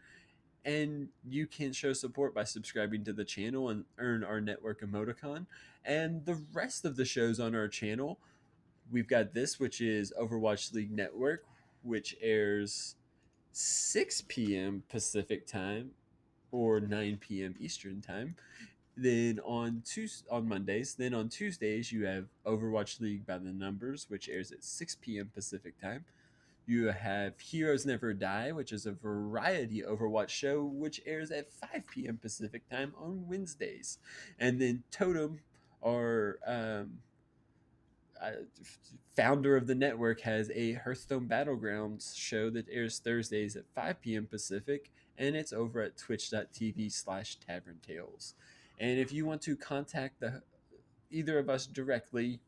B: And you can show support by subscribing to the channel and earn our network emoticon. And the rest of the shows on our channel, we've got this, which is Overwatch League Network, which airs 6 p.m. Pacific time or 9 p.m. Eastern time. Then on Mondays, then on Tuesdays you have Overwatch League by the Numbers, which airs at 6 p.m. Pacific time. You have Heroes Never Die, which is a variety Overwatch show, which airs at 5 p.m. Pacific time on Wednesdays. And then Totem, our uh, founder of the network, has a Hearthstone Battlegrounds show that airs Thursdays at 5 p.m. Pacific, and it's over at twitch.tv/Tavern Tales. And if you want to contact either of us directly,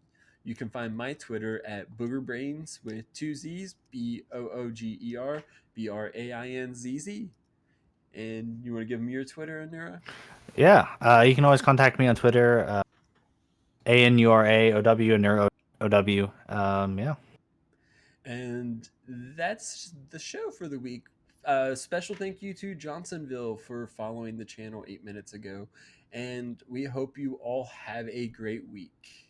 B: you can find my Twitter at Boogerbrains with 2 Z's, BOOGERBRAINZZ. And you want to give them your Twitter, Anura?
C: Yeah, you can always contact me on Twitter, ANURAOW and NeuroOW. Yeah.
B: And that's the show for the week. Special thank you to Johnsonville for following the channel 8 minutes ago. And we hope you all have a great week.